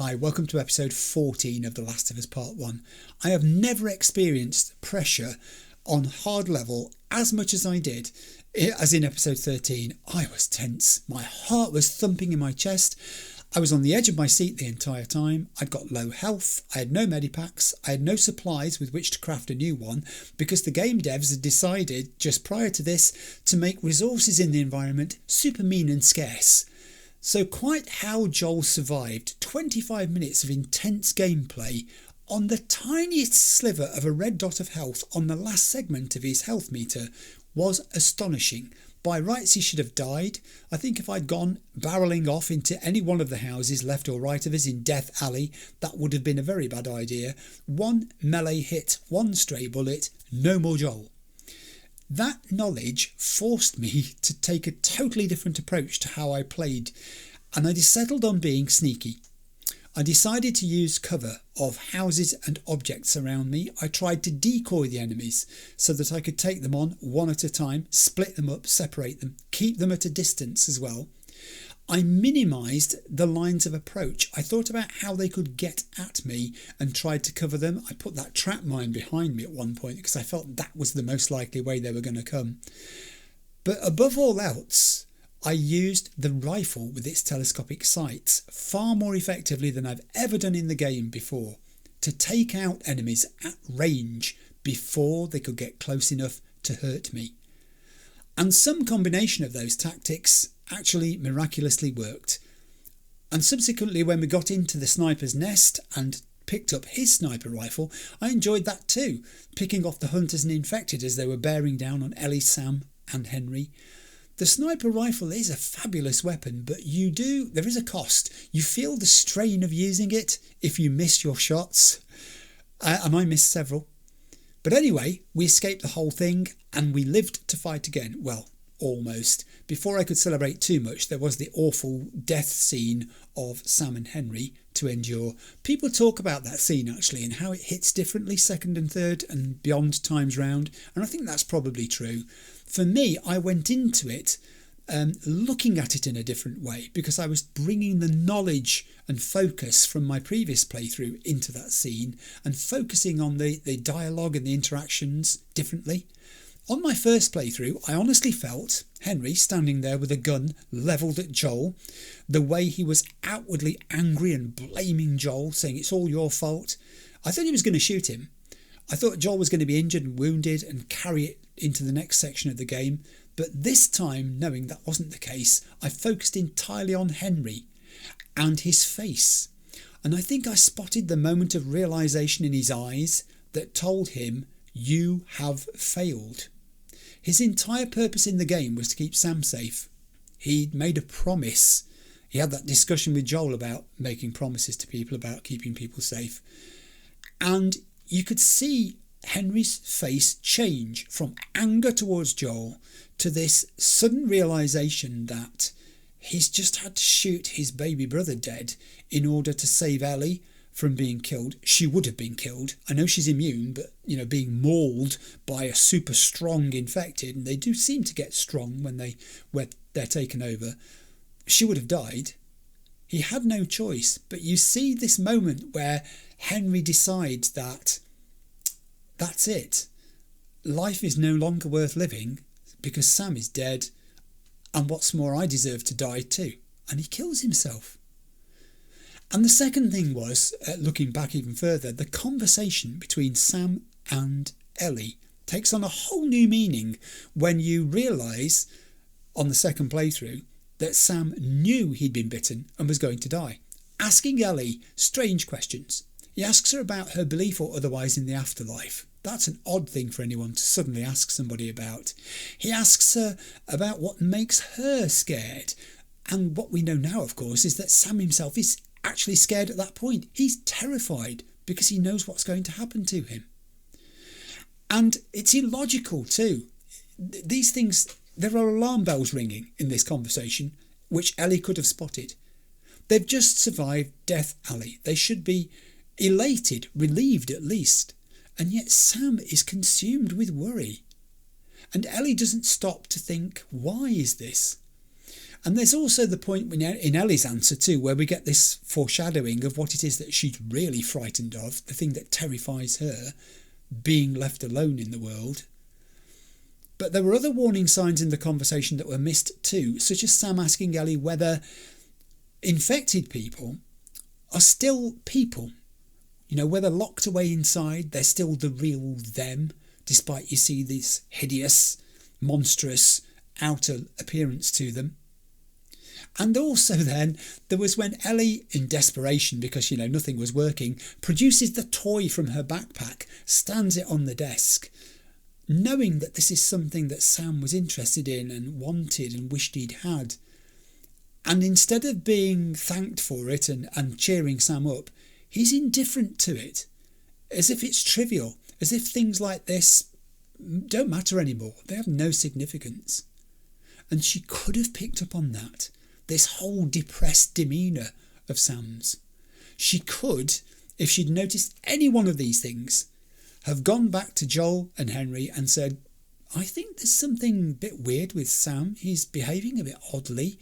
Hi, welcome to episode 14 of The Last of Us Part 1. I have never experienced pressure on hard level as much as I did as in episode 13. I was tense. My heart was thumping in my chest. I was on the edge of my seat the entire time. I'd got low health. I had no medipacks. I had no supplies with which to craft a new one because the game devs had decided just prior to this to make resources in the environment super mean and scarce. So quite how Joel survived 25 minutes of intense gameplay on the tiniest sliver of a red dot of health on the last segment of his health meter was astonishing. By rights he should have died. I think if I'd gone barrelling off into any one of the houses left or right of us in Death Alley, that would have been a very bad idea. One melee hit, one stray bullet, no more Joel. That knowledge forced me to take a totally different approach to how I played, and I settled on being sneaky. I decided to use cover of houses and objects around me. I tried to decoy the enemies so that I could take them on one at a time, split them up, separate them, keep them at a distance as well. I minimised the lines of approach. I thought about how they could get at me and tried to cover them. I put that trap mine behind me at one point because I felt that was the most likely way they were going to come. But above all else, I used the rifle with its telescopic sights far more effectively than I've ever done in the game before to take out enemies at range before they could get close enough to hurt me. And some combination of those tactics actually miraculously worked. And subsequently, when we got into the sniper's nest and picked up his sniper rifle, I enjoyed that too, picking off the hunters and infected as they were bearing down on Ellie, Sam and Henry. The sniper rifle is a fabulous weapon, but there is a cost. You feel the strain of using it if you miss your shots, and I missed several. But anyway, we escaped the whole thing and we lived to fight again. Well, almost. Before I could celebrate too much, there was the awful death scene of Sam and Henry to endure. People talk about that scene actually and how it hits differently second and third and beyond times round, and I think that's probably true. For me, I went into it looking at it in a different way because I was bringing the knowledge and focus from my previous playthrough into that scene and focusing on the dialogue and the interactions differently. On my first playthrough, I honestly felt Henry standing there with a gun levelled at Joel, the way he was outwardly angry and blaming Joel, saying it's all your fault. I thought he was going to shoot him. I thought Joel was going to be injured and wounded and carry it into the next section of the game. But this time, knowing that wasn't the case, I focused entirely on Henry and his face. And I think I spotted the moment of realisation in his eyes that told him, you have failed. His entire purpose in the game was to keep Sam safe. He'd made a promise. He had that discussion with Joel about making promises to people about keeping people safe. And you could see Henry's face change from anger towards Joel to this sudden realisation that he's just had to shoot his baby brother dead in order to save Ellie from being killed. She would have been killed. I know she's immune, but being mauled by a super strong infected, and they do seem to get strong when they're taken over, she would have died. He had no choice. But you see this moment where Henry decides that that's it. Life is no longer worth living because Sam is dead, and what's more, I deserve to die too. And he kills himself. And the second thing was, looking back even further, the conversation between Sam and Ellie takes on a whole new meaning when you realise on the second playthrough that Sam knew he'd been bitten and was going to die, asking Ellie strange questions. He asks her about her belief or otherwise in the afterlife. That's an odd thing for anyone to suddenly ask somebody about. He asks her about what makes her scared. And what we know now, of course, is that Sam himself is actually scared at that point. He's terrified because he knows what's going to happen to him. And it's illogical too. These things, there are alarm bells ringing in this conversation, which Ellie could have spotted. They've just survived Death Alley. They should be elated, relieved at least. And yet Sam is consumed with worry. And Ellie doesn't stop to think, why is this? And there's also the point in Ellie's answer too, where we get this foreshadowing of what it is that she's really frightened of, the thing that terrifies her, being left alone in the world. But there were other warning signs in the conversation that were missed too, such as Sam asking Ellie whether infected people are still people. You know, whether locked away inside, they're still the real them, despite you see this hideous, monstrous outer appearance to them. And also then, there was when Ellie, in desperation, because, you know, nothing was working, produces the toy from her backpack, stands it on the desk, knowing that this is something that Sam was interested in and wanted and wished he'd had. And instead of being thanked for it and cheering Sam up, he's indifferent to it, as if it's trivial, as if things like this don't matter anymore. They have no significance. And she could have picked up on that, this whole depressed demeanour of Sam's. She could, if she'd noticed any one of these things, have gone back to Joel and Henry and said, I think there's something a bit weird with Sam. He's behaving a bit oddly.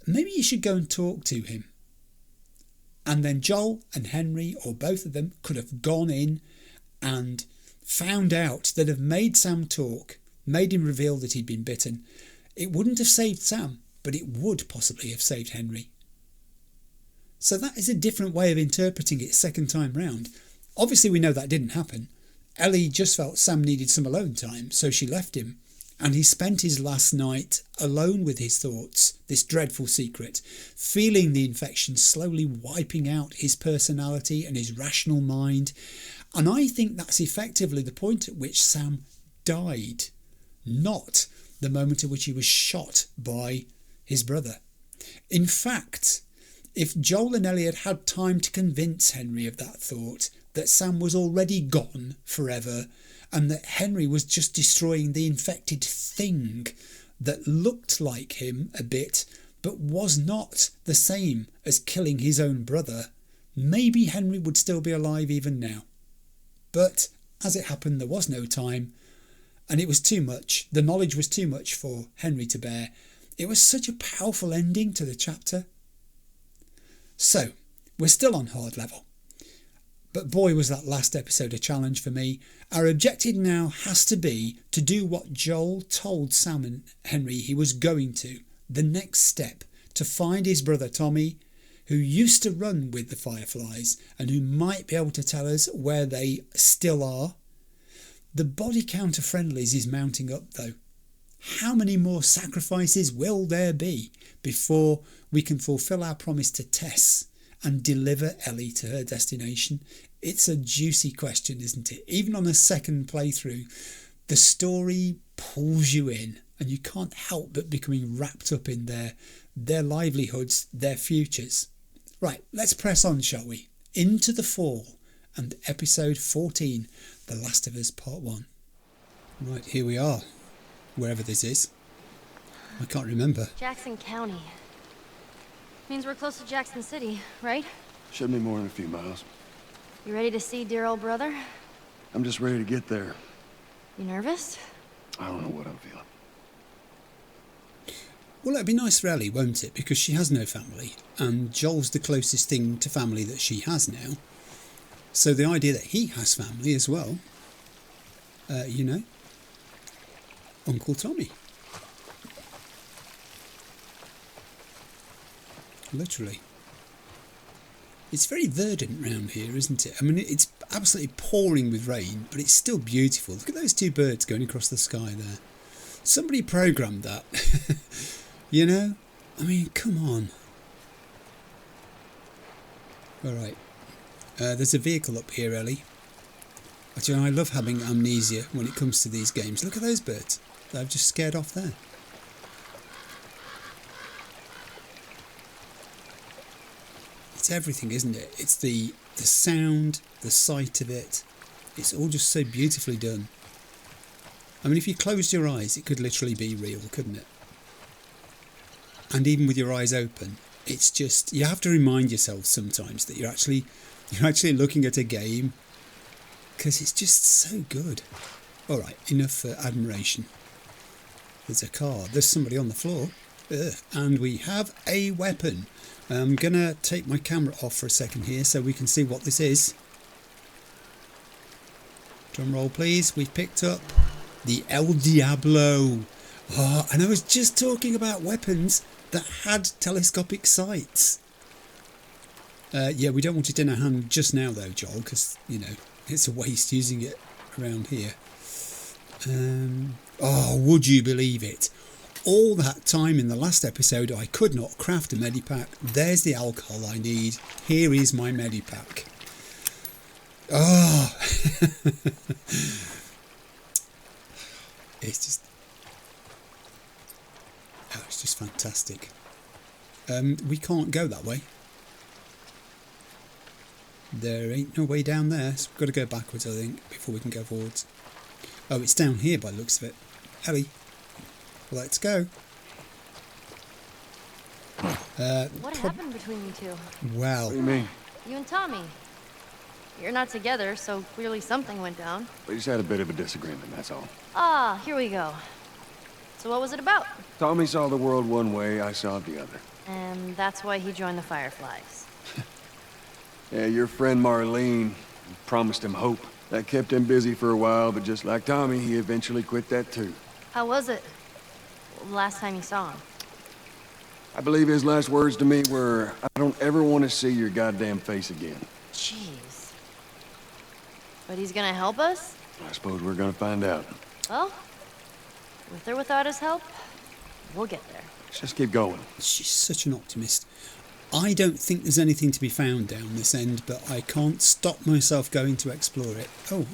Maybe you should go and talk to him. And then Joel and Henry, or both of them, could have gone in and found out, that have made Sam talk, made him reveal that he'd been bitten. It wouldn't have saved Sam, but it would possibly have saved Henry. So that is a different way of interpreting it second time round. Obviously we know that didn't happen. Ellie just felt Sam needed some alone time, so she left him. And he spent his last night alone with his thoughts, this dreadful secret, feeling the infection slowly wiping out his personality and his rational mind. And I think that's effectively the point at which Sam died, not the moment at which he was shot by his brother. In fact, if Joel and Ellie had had time to convince Henry of that thought, that Sam was already gone forever, and that Henry was just destroying the infected thing that looked like him a bit, but was not the same as killing his own brother, maybe Henry would still be alive even now. But as it happened, there was no time, and it was too much. The knowledge was too much for Henry to bear. It was such a powerful ending to the chapter. So, we're still on hard level. But boy, was that last episode a challenge for me. Our objective now has to be to do what Joel told Sam and Henry he was going to. The next step, to find his brother Tommy, who used to run with the Fireflies and who might be able to tell us where they still are. The body count of friendlies is mounting up though. How many more sacrifices will there be before we can fulfil our promise to Tess and deliver Ellie to her destination? It's a juicy question, isn't it? Even on a second playthrough, the story pulls you in and you can't help but becoming wrapped up in their livelihoods, their futures. Right, let's press on, shall we? Into the fall and episode 14, The Last of Us Part 1. Right, here we are, wherever this is. I can't remember. Jackson County. Means we're close to Jackson City, right? Shouldn't be more than a few miles. You ready to see dear old brother? I'm just ready to get there. You nervous? I don't know what I'm feeling. Well, it'd be nice for Ellie, won't it? Because she has no family, and Joel's the closest thing to family that she has now. So the idea that he has family as well, you know, Uncle Tommy. Literally. It's very verdant round here, isn't it? I mean, it's absolutely pouring with rain, but it's still beautiful. Look at those two birds going across the sky there. Somebody programmed that. You know? I mean, come on. Alright. There's a vehicle up here, Ellie. Actually, I love having amnesia when it comes to these games. Look at those birds. They've just scared off there. It's everything, isn't it? It's the sound, the sight of it. It's all just so beautifully done. I mean, if you closed your eyes, it could literally be real, couldn't it? And even with your eyes open, it's just, you have to remind yourself sometimes that you're actually looking at a game, because it's just so good. All right, enough for admiration. There's a car. There's somebody on the floor. And we have a weapon. I'm going to take my camera off for a second here so we can see what this is. Drum roll, please. We've picked up the El Diablo. Oh, and I was just talking about weapons that had telescopic sights. Yeah, we don't want it in our hand just now, though, Joel, because, you know, it's a waste using it around here. Oh, would you believe it? All that time in the last episode, I could not craft a medipack. There's the alcohol I need. Here is my medipack. Oh, it's just fantastic. We can't go that way. There ain't no way down there, so we've got to go backwards, I think, before we can go forwards. Oh, it's down here by the looks of it. Ellie, let's go. What happened between you two? Well, What do you mean? You and Tommy. You're not together, so clearly something went down. We just had a bit of a disagreement, that's all. Ah, here we go. So what was it about? Tommy saw the world one way, I saw it the other. And that's why he joined the Fireflies. Yeah, your friend Marlene promised him hope. That kept him busy for a while, but just like Tommy, he eventually quit that too. How was it? Last time you saw him? I believe his last words to me were, I don't ever want to see your goddamn face again. Jeez. But he's gonna help us? I suppose we're gonna find out. Well, with or without his help, we'll get there. Let's just keep going. she's such an optimist. I don't think there's anything to be found down this end, but I can't stop myself going to explore it. Oh,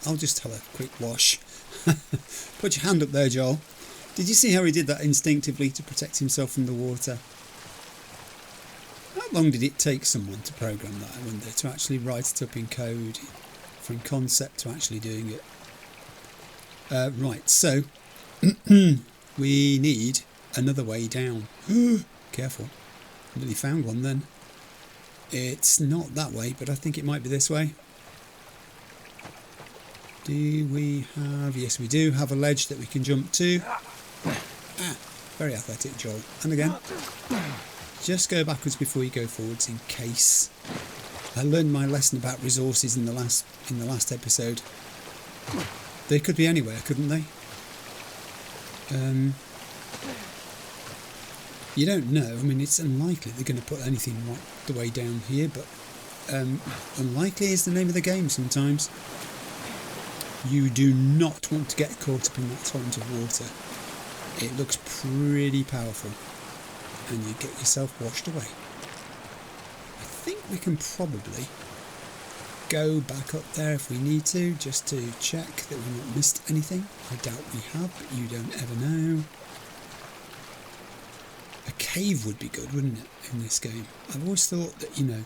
I'll just have a quick wash. Put your hand up there, Joel. Did you see how he did that instinctively to protect himself from the water? How long did it take someone to program that, I wonder, to actually write it up in code, from concept to actually doing it? Right, so we need another way down. Careful. Nearly found one then. It's not that way, but I think it might be this way. Do we have... Yes, we do have a ledge that we can jump to. Very athletic, Joel. And again. Just go backwards before you go forwards in case. I learned my lesson about resources in the last episode. They could be anywhere, couldn't they? You don't know. I mean, it's unlikely they're going to put anything right the way down here, but unlikely is the name of the game sometimes. You do not want to get caught up in that torrent of water. It looks pretty powerful, and you get yourself washed away. I think we can probably go back up there if we need to, just to check that we've not missed anything. I doubt we have, but you don't ever know. A cave would be good, wouldn't it, in this game? I've always thought that, you know,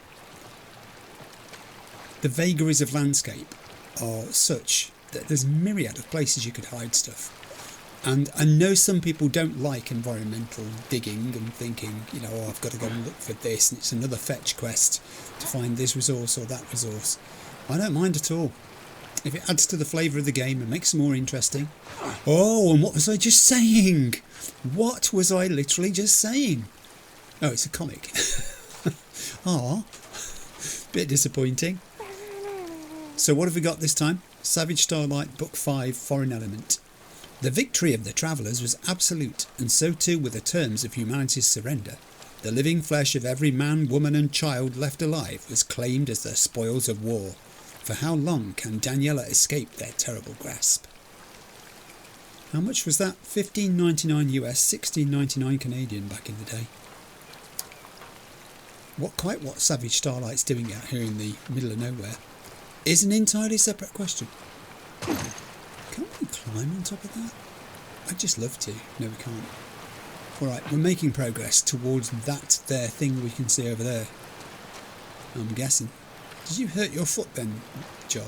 the vagaries of landscape are such that there's a myriad of places you could hide stuff. And I know some people don't like environmental digging and thinking, you know, oh, I've got to go and look for this, and it's another fetch quest to find this resource or that resource. I don't mind at all. If it adds to the flavour of the game and makes it more interesting. Oh, and what was I just saying? What was I literally just saying? Oh, it's a comic. Ah, bit disappointing. So what have we got this time? Savage Starlight, Book 5, Foreign Element. The victory of the travellers was absolute, and so too were the terms of humanity's surrender. The living flesh of every man, woman and child left alive was claimed as the spoils of war. For how long can Daniela escape their terrible grasp? How much was that? $15.99 US, $16.99 Canadian back in the day. What Savage Starlight's doing out here in the middle of nowhere is an entirely separate question. Can we climb on top of that? I'd just love to. No, we can't. Alright, we're making progress towards that there thing we can see over there. I'm guessing. Did you hurt your foot then, Joel?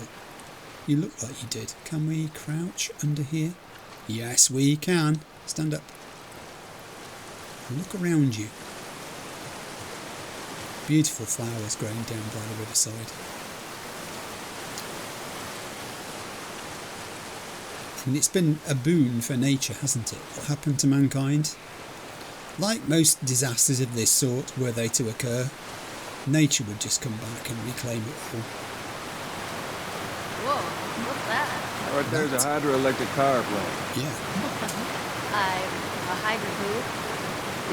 You look like you did. Can we crouch under here? Yes, we can. Stand up. Look around you. Beautiful flowers growing down by the riverside. And it's been a boon for nature, hasn't it? What happened to mankind? Like most disasters of this sort, were they to occur, nature would just come back and reclaim it all. Whoa, what's that? Right there's a hydroelectric power plant. Yeah. A hydro who?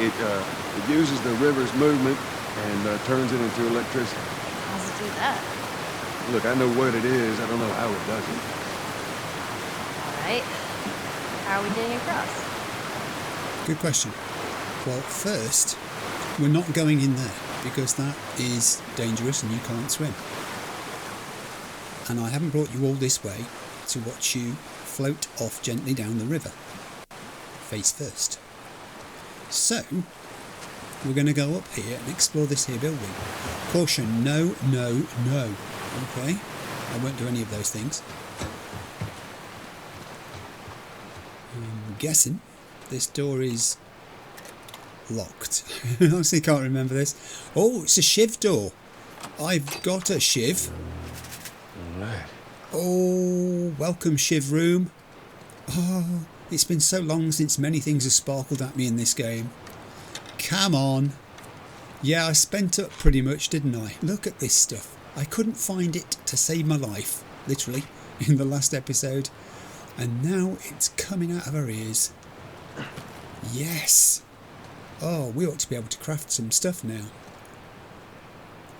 It uses the river's movement and turns it into electricity. How does it do that? Look, I know what it is. I don't know how it does it. Alright. How are we getting across? Good question. Well, first, we're not going in there because that is dangerous and you can't swim. And I haven't brought you all this way to watch you float off gently down the river. Face first. So, we're going to go up here and explore this here building. Caution, no, no, no. Okay? I won't do any of those things. I'm guessing this door is locked. I honestly can't remember this. Oh, it's a shiv door. I've got a shiv. Alright. Oh, welcome shiv room. Oh, it's been so long since many things have sparkled at me in this game. Come on. Yeah, I spent up pretty much, didn't I? Look at this stuff. I couldn't find it to save my life, literally, in the last episode. And now it's coming out of our ears. Yes. Oh, we ought to be able to craft some stuff now.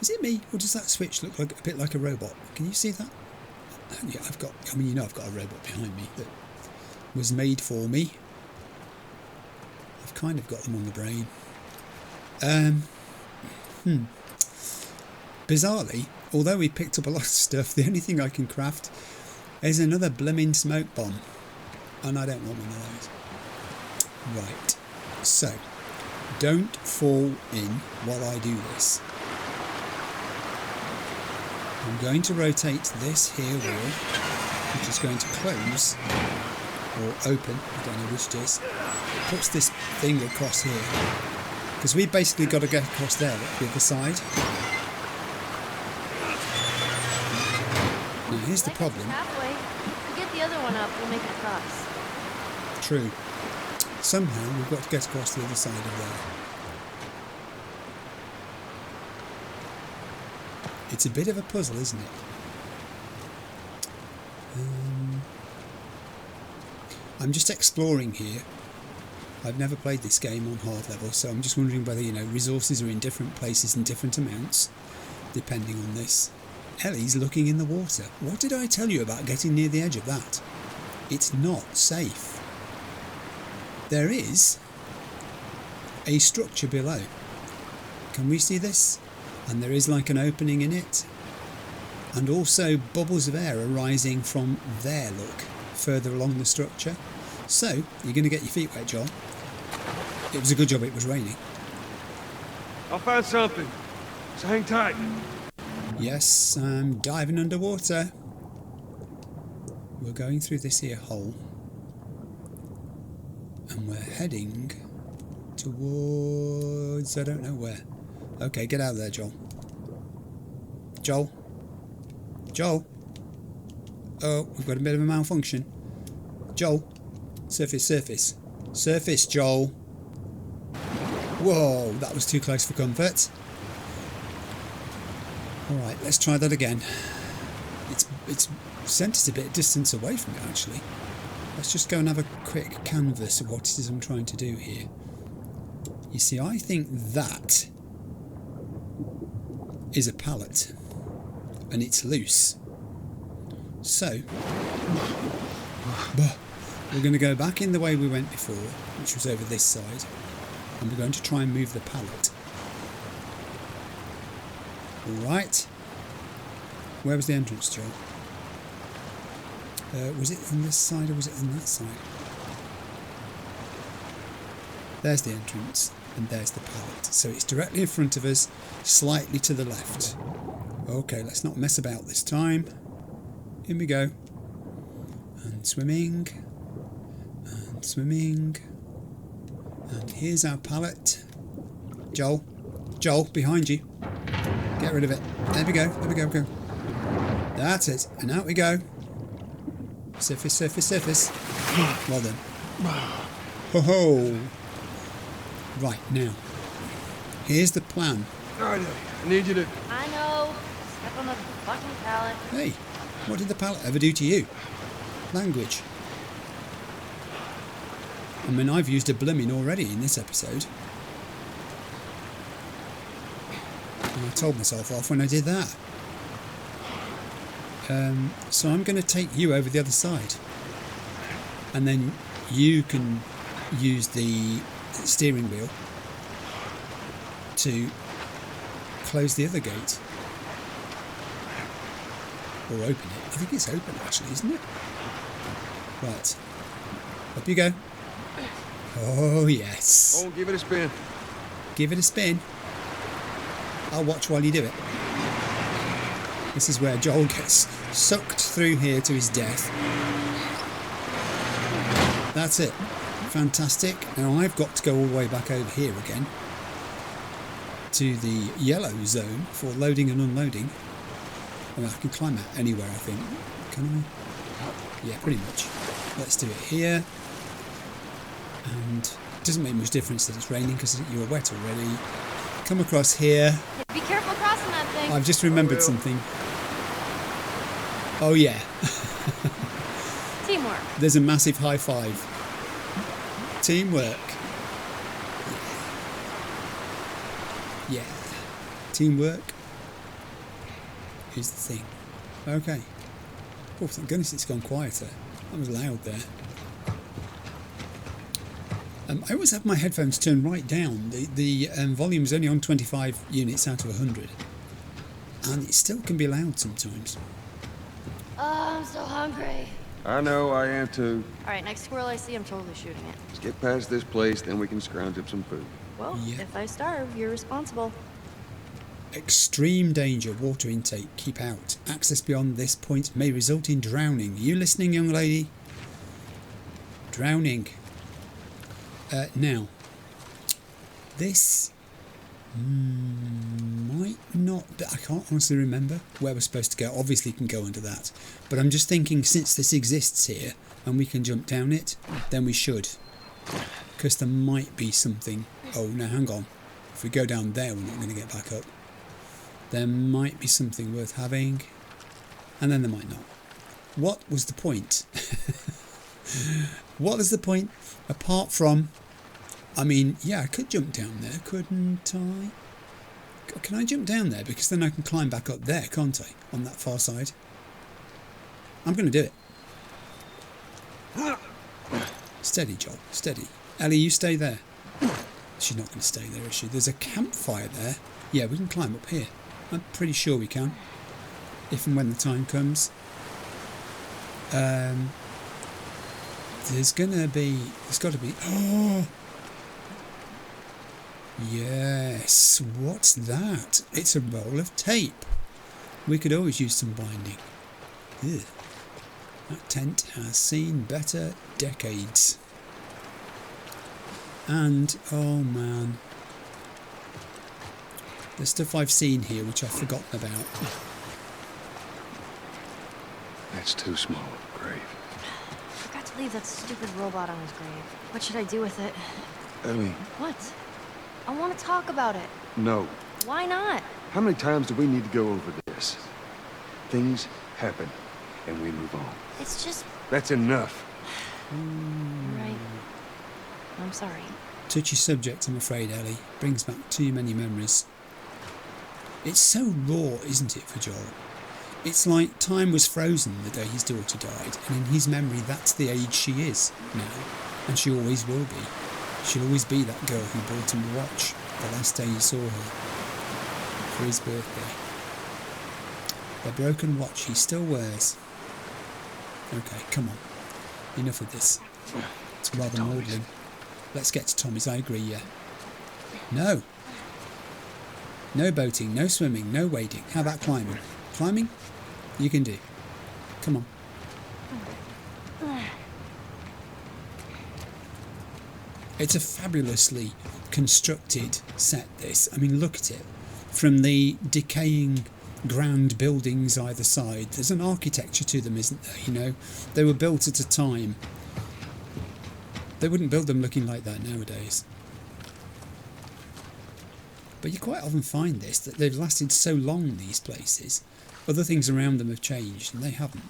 Is it me, or does that switch look like a bit like a robot? Can you see that? Yeah, I've got a robot behind me that was made for me. I've kind of got them on the brain. Bizarrely, although we picked up a lot of stuff, the only thing I can craft is another blooming smoke bomb. And I don't want one of those. Right, so, don't fall in while I do this. I'm going to rotate this here wall, which is going to close, or open, I don't know which it is. It puts this thing across here. Because we basically got to get across there, the other side. Now here's the problem. Halfway. If we get the other one up, we'll make it across. True. Somehow we've got to get across the other side of there. It's a bit of a puzzle, isn't it? I'm just exploring here. I've never played this game on hard level, so I'm just wondering whether, resources are in different places in different amounts, depending on this. Ellie's looking in the water. What did I tell you about getting near the edge of that? It's not safe. There is a structure below. Can we see this? And there is like an opening in it. And also bubbles of air are rising from there, look, further along the structure. So, you're going to get your feet wet, Joel. It was a good job it was raining. I'll find something. So hang tight. Yes, I'm diving underwater. We're going through this here hole. And we're heading towards... I don't know where. Okay, get out of there, Joel. Joel? Joel? Oh, we've got a bit of a malfunction. Joel? Surface, surface. Surface, Joel. Whoa, that was too close for comfort. Alright, let's try that again. It's sent us a bit of distance away from it, actually. Let's just go and have a quick canvas of what it is I'm trying to do here. You see, I think that is a pallet. And it's loose. So, we're going to go back in the way we went before, which was over this side. And we're going to try and move the pallet. Alright. Where was the entrance, Joel? Was it on this side or was it on that side? There's the entrance and there's the pallet. So it's directly in front of us, slightly to the left. Okay, let's not mess about this time. In we go. And swimming. And swimming. And here's our pallet. Joel. Joel, behind you. Get rid of it. There we go. There we go. That's it. And out we go. Surface, surface, surface. Well done. Ho ho! Right, now, here's the plan. All right, Ellie, I need you to... I know. Step on the fucking pallet. Hey, what did the pallet ever do to you? Language. I mean, I've used a blooming already in this episode. And I told myself off when I did that. So I'm going to take you over the other side. And then you can use the steering wheel to close the other gate. Or open it. I think it's open actually, isn't it? Right. Up you go. Oh yes. Oh, give it a spin. Give it a spin. I'll watch while you do it. This is where Joel gets sucked through here to his death. That's it. Fantastic. Now I've got to go all the way back over here again to the yellow zone for loading and unloading. I mean, I can climb out anywhere, I think. Can I? Yeah, pretty much. Let's do it here. And it doesn't make much difference that it's raining because you're wet already. Come across here. Be careful crossing that thing. I've just remembered something. Oh yeah. Teamwork. There's a massive high five. Teamwork. Yeah. Teamwork is the thing. Okay. Oh, thank goodness it's gone quieter. That was loud there. I always have my headphones turned right down. The volume is only on 25 units out of 100. And it still can be loud sometimes. Oh, I'm so hungry. I know, I am too. Alright, next squirrel I see, I'm totally shooting it. Let's get past this place, then we can scrounge up some food. Well, Yeah. if I starve, you're responsible. Extreme danger, water intake, keep out. Access beyond this point may result in drowning. You listening, young lady? Drowning. Now, this might not... I can't honestly remember where we're supposed to go. Obviously, you can go under that. But I'm just thinking, since this exists here, and we can jump down it, then we should. Because there might be something... Oh, now hang on. If we go down there, we're not going to get back up. There might be something worth having. And then there might not. What was the point? What was the point? Apart from... I mean, yeah, I could jump down there, couldn't I? Can I jump down there? Because then I can climb back up there, can't I? On that far side. I'm going to do it. Steady, Joel. Steady. Ellie, you stay there. She's not going to stay there, is she? There's a campfire there. Yeah, we can climb up here. I'm pretty sure we can. If and when the time comes. There's got to be... Oh! Yes, what's that? It's a roll of tape. We could always use some binding. Ugh. That tent has seen better decades. And, oh man, the stuff I've seen here which I've forgotten about. That's too small of a grave. Forgot to leave that stupid robot on his grave. What should I do with it? Ellie. What? I want to talk about it. No. Why not? How many times do we need to go over this? Things happen, and we move on. It's just... That's enough. You're right. I'm sorry. Touchy subject, I'm afraid, Ellie. Brings back too many memories. It's so raw, isn't it, for Joel? It's like time was frozen the day his daughter died, and in his memory that's the age she is now, and she always will be. She'll always be that girl who bought him a watch the last day he saw her, for his birthday. The broken watch he still wears. Okay, come on. Enough of this. It's rather maudlin. Let's get to Tommy's, I agree, yeah. No. No boating, no swimming, no wading. How about climbing? Climbing? You can do. Come on. It's a fabulously constructed set, this. I mean, look at it. From the decaying grand buildings either side, there's an architecture to them, isn't there? You know, they were built at a time. They wouldn't build them looking like that nowadays. But you quite often find this, that they've lasted so long, these places. Other things around them have changed, and they haven't.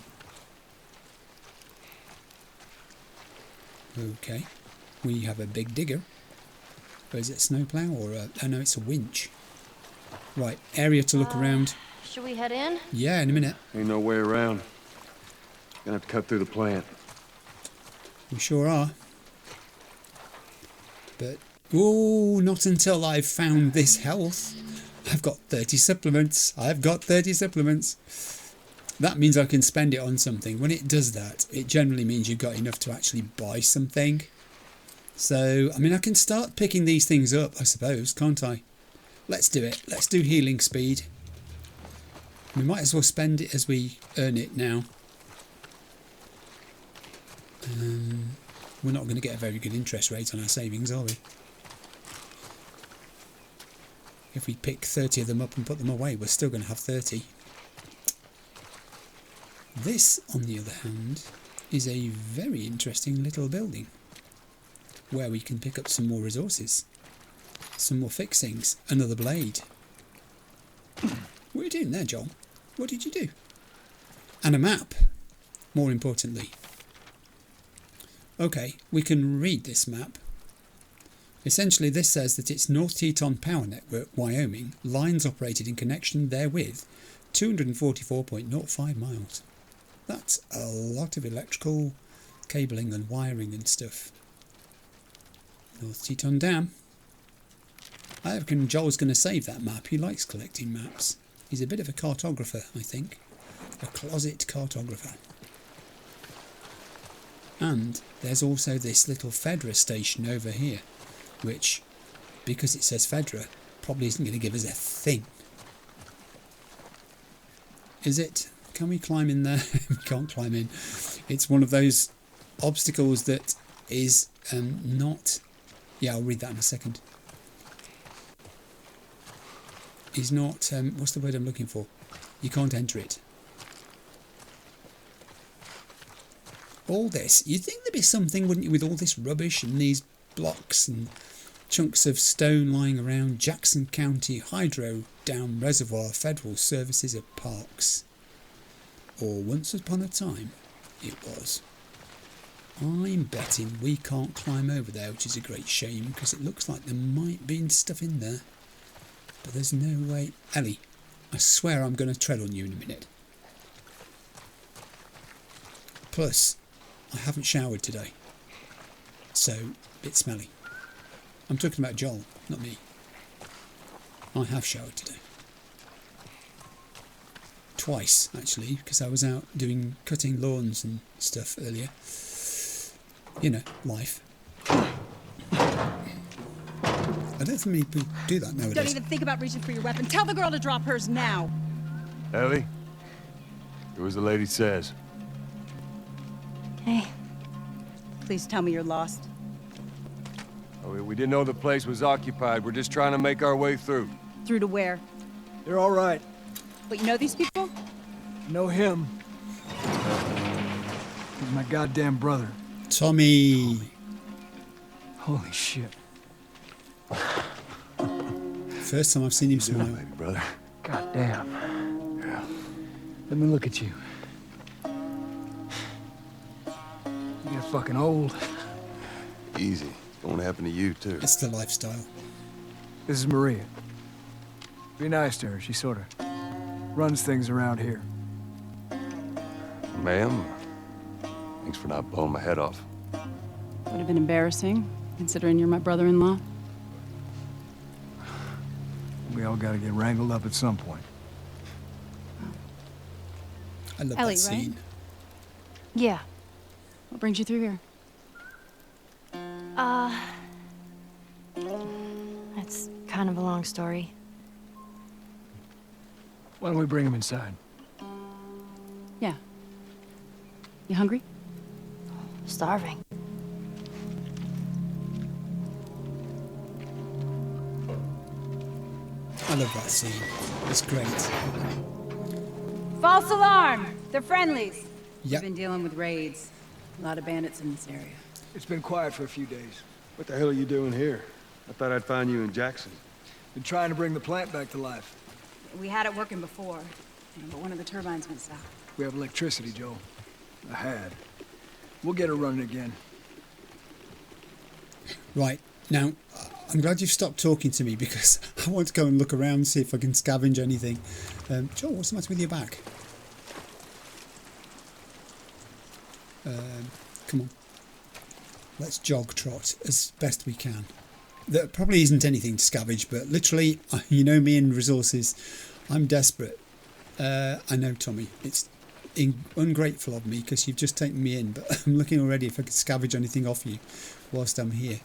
Okay, we have a big digger. Or is it a snowplow or oh no, it's a winch. Right, area to look around. Should we head in? Yeah, in a minute. Ain't no way around. Gonna have to cut through the plant. We sure are. But, oh, not until I've found this health. I've got 30 supplements. I've got 30 supplements. That means I can spend it on something. When it does that, it generally means you've got enough to actually buy something. So, I mean, I can start picking these things up, I suppose, can't I? Let's do it. Let's do healing speed. We might as well spend it as we earn it now. We're not going to get a very good interest rate on our savings, are we? If we pick 30 of them up and put them away, we're still going to have 30. This, on the other hand, is a very interesting little building where we can pick up some more resources, some more fixings, another blade. What are you doing there, Joel? What did you do? And a map, more importantly. Okay, we can read this map. Essentially, this says that it's North Teton Power Network, Wyoming, lines operated in connection therewith, 244.05 miles. That's a lot of electrical cabling and wiring and stuff. North Teton Dam. I reckon Joel's going to save that map. He likes collecting maps. He's a bit of a cartographer, I think. A closet cartographer. And there's also this little Fedra station over here, which, because it says Fedra, probably isn't going to give us a thing. Is it? Can we climb in there? We can't climb in. It's one of those obstacles that is not... Yeah, I'll read that in a second. Is not... what's the word I'm looking for? You can't enter it. All this, you'd think there'd be something, wouldn't you, with all this rubbish and these blocks and chunks of stone lying around. Jackson County Hydro Dam Reservoir Federal Services of Parks. Or once upon a time, it was. I'm betting we can't climb over there, which is a great shame, because it looks like there might be stuff in there. But there's no way... Ellie, I swear I'm going to tread on you in a minute. Plus, I haven't showered today, so a bit smelly. I'm talking about Joel, not me. I have showered today. Twice, actually, because I was out cutting lawns and stuff earlier. You know, life. I don't think many people do that nowadays. Don't even think about reaching for your weapon. Tell the girl to drop hers now. Ellie, do as the lady says. Hey. Please tell me you're lost. Oh, we didn't know the place was occupied. We're just trying to make our way through. Through to where? They're all right. But you know these people? Know him. He's my goddamn brother. Tommy. Holy shit. First time I've seen him smile. Baby brother. Goddamn. Yeah. Let me look at you. You're fucking old. Easy. Don't happen to you, too. It's the lifestyle. This is Maria. Be nice to her. She sort of runs things around here. Ma'am, thanks for not blowing my head off. Would have been embarrassing, considering you're my brother-in-law. We all gotta get wrangled up at some point. I love Ellie, that scene. right? Yeah. What brings you through here? It's kind of a long story. Why don't we bring him inside? Yeah. You hungry? Starving. I love that scene. It's great. False alarm! They're friendlies. Yep. We've been dealing with raids. A lot of bandits in this area. It's been quiet for a few days. What the hell are you doing here? I thought I'd find you in Jackson. Been trying to bring the plant back to life. We had it working before, but one of the turbines went south. We have electricity, Joel. I had. We'll get her running again. Right, now, I'm glad you've stopped talking to me because I want to go and look around and see if I can scavenge anything. Joel, what's the matter with your back? Come on. Let's jog trot as best we can. There probably isn't anything to scavenge, but literally, you know me and resources, I'm desperate. I know, Tommy, it's ungrateful of me because you've just taken me in, but I'm looking already if I could scavenge anything off you whilst I'm here.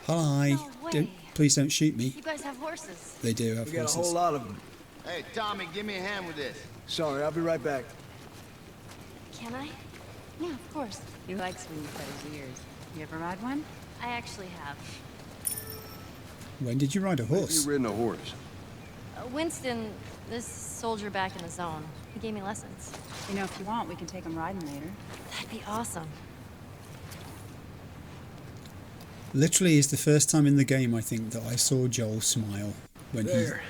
Hi. No way. Please don't shoot me. You guys have horses. They do have We got a horses. whole lot of them. Hey, Tommy, give me a hand with this. Sorry, I'll be right back. Can I? Yeah, of course. He likes when you cut his ears. You ever ride one? I actually have. When did you ride a Have horse? you ridden a horse? Winston, this soldier back in the zone, he gave me lessons. You know, if you want, we can take him riding later. That'd be awesome. Literally is the first time in the game, I think, that I saw Joel smile when There.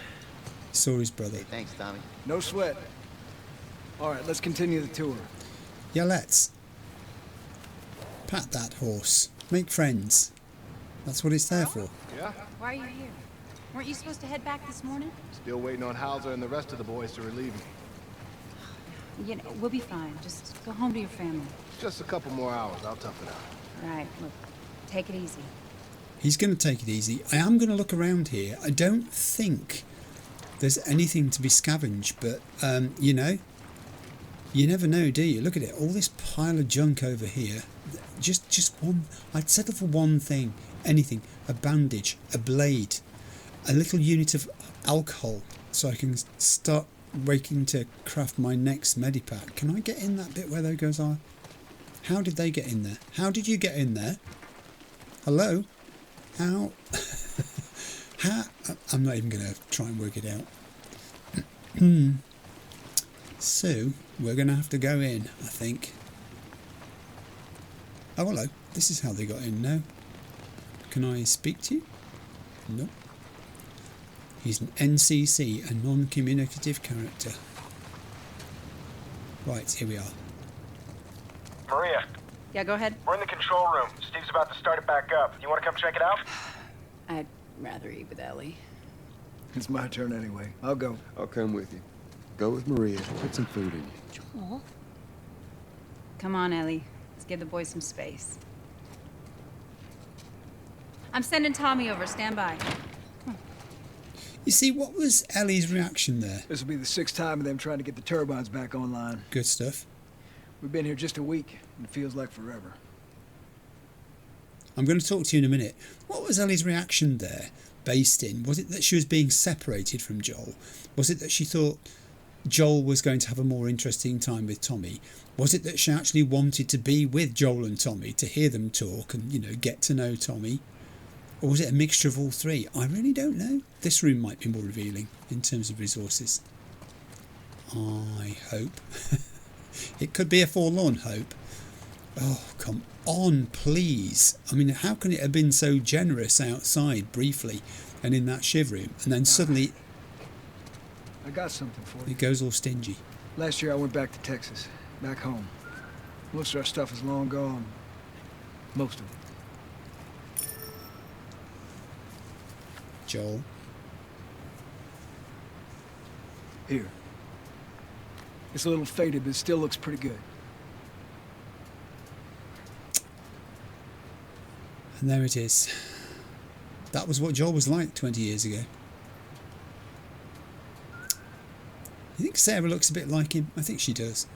he saw his brother. Hey, thanks, Tommy. No sweat. All right, let's continue the tour. Yeah, let's. Pat that horse. Make friends. That's what it's there for. Yeah? Why are you here? Weren't you supposed to head back this morning? Still waiting on Hauser and the rest of the boys to relieve me. You know, we'll be fine. Just go home to your family. Just a couple more hours, I'll tough it out. All right, look, take it easy. He's going to take it easy. I am going to look around here. I don't think there's anything to be scavenged, but, you know, you never know, do you? Look at it. All this pile of junk over here. Just one. I'd settle for one thing. Anything. A bandage. A blade. A little unit of alcohol so I can start waiting to craft my next medipack. Can I get in that bit where those guys are? How did they get in there? How did you get in there? Hello? How? How? I'm not even going to try and work it out. So, we're going to have to go in, I think. Oh, hello. This is how they got in now. Can I speak to you? Nope. He's an NCC, a non-communicative character. Right, here we are. Maria, Yeah, go ahead. we're in the control room. Steve's about to start it back up. You want to come check it out? I'd rather eat with Ellie. It's my turn anyway. I'll go. I'll come with you. Go with Maria. Put some food in you. Joel? Come on, Ellie. Let's give the boys some space. I'm sending Tommy over. Stand by. You see, what was Ellie's reaction there? This will be the 6th time of them trying to get the turbines back online. Good stuff. We've been here just a week, and it feels like forever. I'm going to talk to you in a minute. What was Ellie's reaction there based in? Was it that she was being separated from Joel? Was it that she thought Joel was going to have a more interesting time with Tommy? Was it that she actually wanted to be with Joel and Tommy to hear them talk and, you know, get to know Tommy? Or was it a mixture of all three? I really don't know. This room might be more revealing in terms of resources. I hope. It could be a forlorn hope. Oh, come on, please. I mean, how can it have been so generous outside briefly and in that shiv room, and then suddenly I got something for you. it goes all stingy? Last year I went back to Texas, back home. Most of our stuff is long gone. Most of it. Joel. Here. It's a little faded, but it still looks pretty good. And there it is. That was what Joel was like 20 years ago. You think Sarah looks a bit like him? I think she does.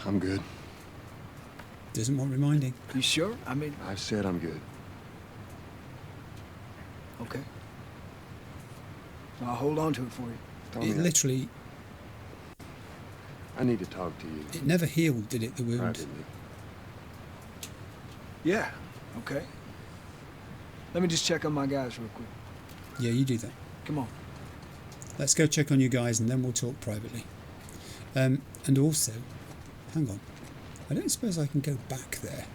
I'm good. Doesn't want reminding. You sure? I mean, I've said I'm good. okay. I'll hold on to it for you. Tommy, It literally, I need to talk to you it never healed, did it, the wound? privately. Yeah, okay. Let me just check on my guys real quick. Yeah, you do that. Come on. Let's go check on you guys and then we'll talk privately. And also, hang on. I don't suppose I can go back there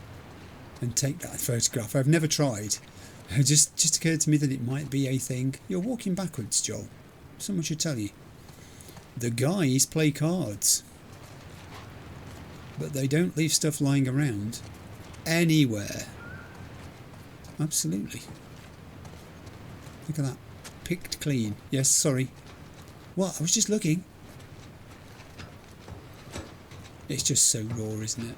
and take that photograph. I've never tried. It just occurred to me that it might be a thing. You're walking backwards, Joel. Someone should tell you. The guys play cards. But they don't leave stuff lying around anywhere. Absolutely. Look at that. Picked clean. Yes, sorry. What? I was just looking. It's just so raw, isn't it?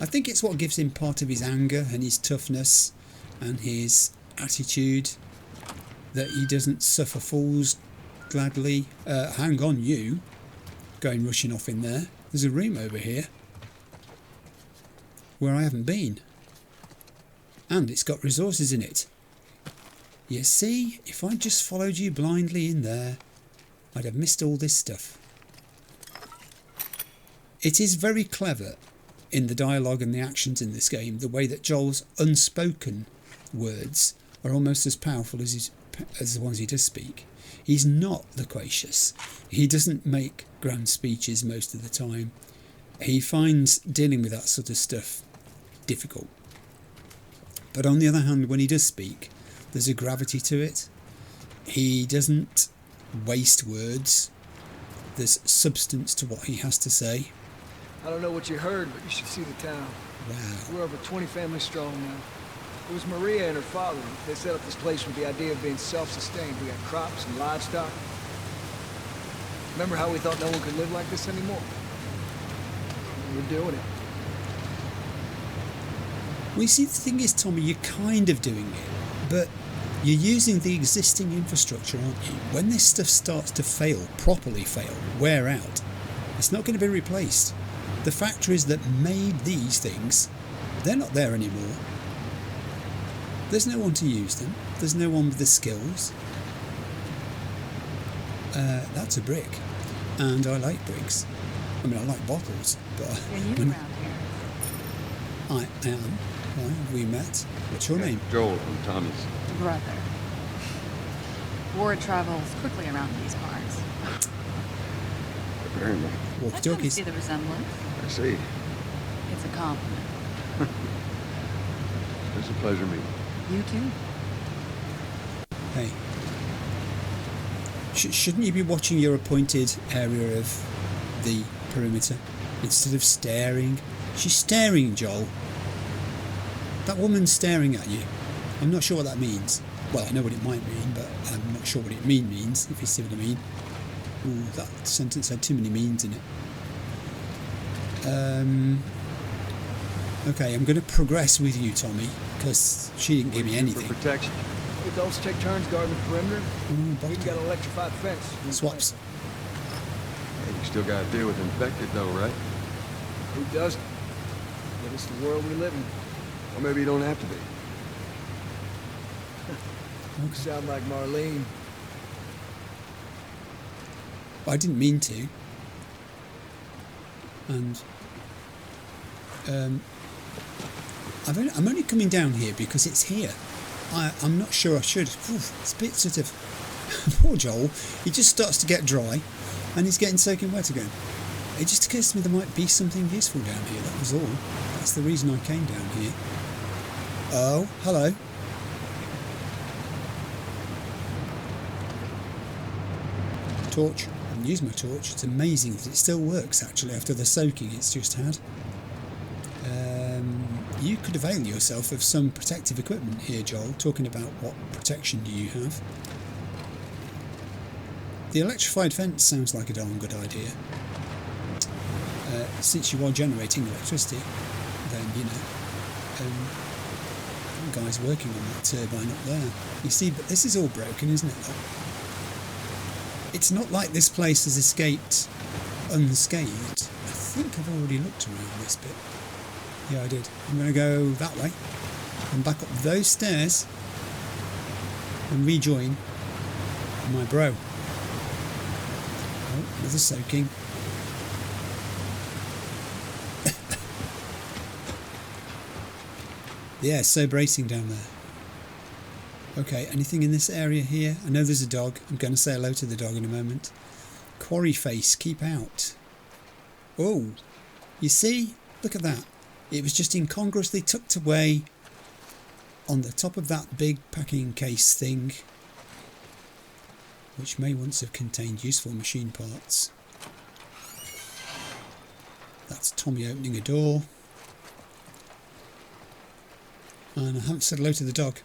I think it's what gives him part of his anger and his toughness and his attitude, that he doesn't suffer fools gladly. Hang on, you. Going rushing off in there. There's a room over here where I haven't been. And it's got resources in it. You see, if I just followed you blindly in there, I'd have missed all this stuff. It is very clever in the dialogue and the actions in this game, the way that Joel's unspoken words are almost as powerful as the ones he does speak. He's not loquacious. He doesn't make grand speeches most of the time. He finds dealing with that sort of stuff difficult. But on the other hand, when he does speak, there's a gravity to it. He doesn't waste words. There's substance to what he has to say. I don't know what you heard, but you should see the town. Wow. We're over 20 families strong now. It was Maria and her father. They set up this place with the idea of being self-sustained. We got crops and livestock. Remember how we thought no one could live like this anymore? We're doing it. Well, you see, the thing is, Tommy, you're kind of doing it, but you're using the existing infrastructure, aren't you? When this stuff starts to fail, properly fail, wear out, it's not going to be replaced. The factories that made these things, they're not there anymore. There's no one to use them. There's no one with the skills. That's a brick. And I like bricks. I mean, I like bottles, but... You're new around here. I am. Why have we met? What's your name? Joel, I'm Tommy's. Brother. Word travels quickly around these parts. Apparently. I can Walkie-talkies. see the resemblance. I see. It's a compliment. It's a pleasure meeting. You too. Hey. Shouldn't you be watching your appointed area of the perimeter instead of staring? She's staring, Joel. That woman's staring at you. I'm not sure what that means. Well, I know what it might mean, but I'm not sure what it means, if you see what I mean. Ooh, that sentence had too many means in it. Okay, I'm going to progress with you, Tommy, because she didn't give me anything. For protection. The adults take turns guarding the perimeter. Ooh, We've got an electrified fence. swaps. Hey, you still got to deal with infected, though, right? Who doesn't? But it's the world we live in. Or maybe you don't have to be. You sound like Marlene. I didn't mean to. And I'm only coming down here because it's here. I'm not sure I should. It's a bit sort of... Poor Joel. He just starts to get dry and he's getting soaking wet again. It just occurs to me there might be something useful down here, that was all. That's the reason I came down here. Oh, hello. Torch. I haven't used my torch. It's amazing that it still works, actually, after the soaking it's just had. You could avail yourself of some protective equipment here, Joel, talking about what protection do you have. The electrified fence sounds like a darn good idea. Since you are generating electricity, then, you know, the guy's working on that turbine up there. You see, but this is all broken, isn't it, though? It's not like this place has escaped unscathed. I think I've already looked around this bit. Yeah, I did. I'm going to go that way and back up those stairs and rejoin my bro. Oh, another soaking. Yeah, so bracing down there. Okay, anything in this area here? I know there's a dog. I'm going to say hello to the dog in a moment. Quarry face, keep out. Oh, you see? Look at that. It was just incongruously tucked away on the top of that big packing case thing, which may once have contained useful machine parts. That's Tommy opening a door. And I haven't said hello to the dog.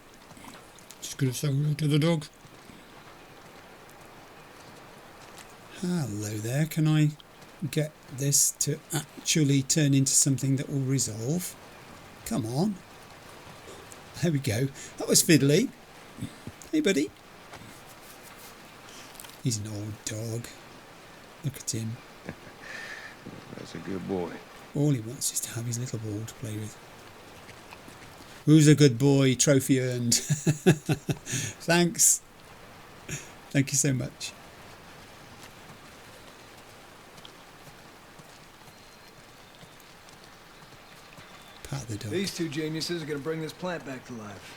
Just gonna say hello to the dog. Hello there. Can I get this to actually turn into something that will resolve? Come on. There we go. That was fiddly. Hey, buddy. He's an old dog. Look at him. That's a good boy. All he wants is to have his little ball to play with. Who's a good boy? Trophy earned. Thanks. Thank you so much. Pat the dog. These two geniuses are gonna bring this plant back to life.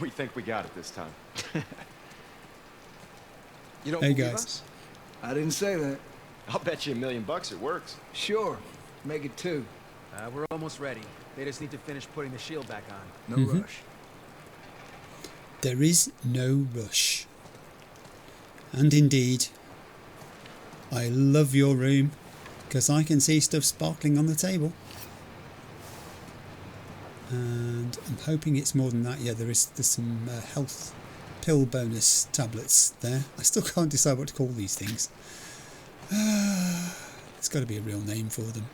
We think we got it this time. You don't Hey, believe guys. us? I didn't say that. I'll bet you $1 million it works. Sure. Make it 2. We're almost ready. They just need to finish putting the shield back on. No rush. There is no rush. And indeed, I love your room because I can see stuff sparkling on the table. And I'm hoping it's more than that. Yeah, there's some health pill bonus tablets there. I still can't decide what to call these things. There's got to be a real name for them.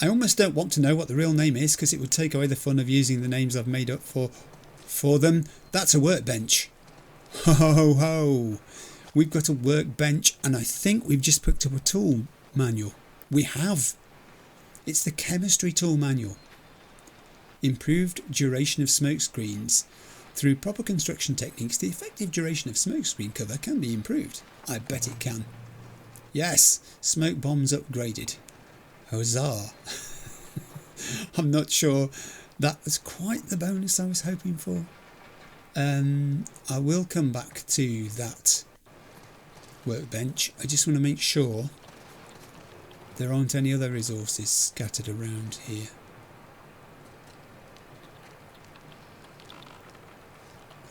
I almost don't want to know what the real name is because it would take away the fun of using the names I've made up for them. That's a workbench. Ho ho ho ho. We've got a workbench and I think we've just picked up a tool manual. We have. It's the chemistry tool manual. Improved duration of smoke screens. Through proper construction techniques, the effective duration of smoke screen cover can be improved. I bet it can. Yes, smoke bombs upgraded. Huzzah. I'm not sure that was quite the bonus I was hoping for. I will come back to that workbench. I just want to make sure there aren't any other resources scattered around here.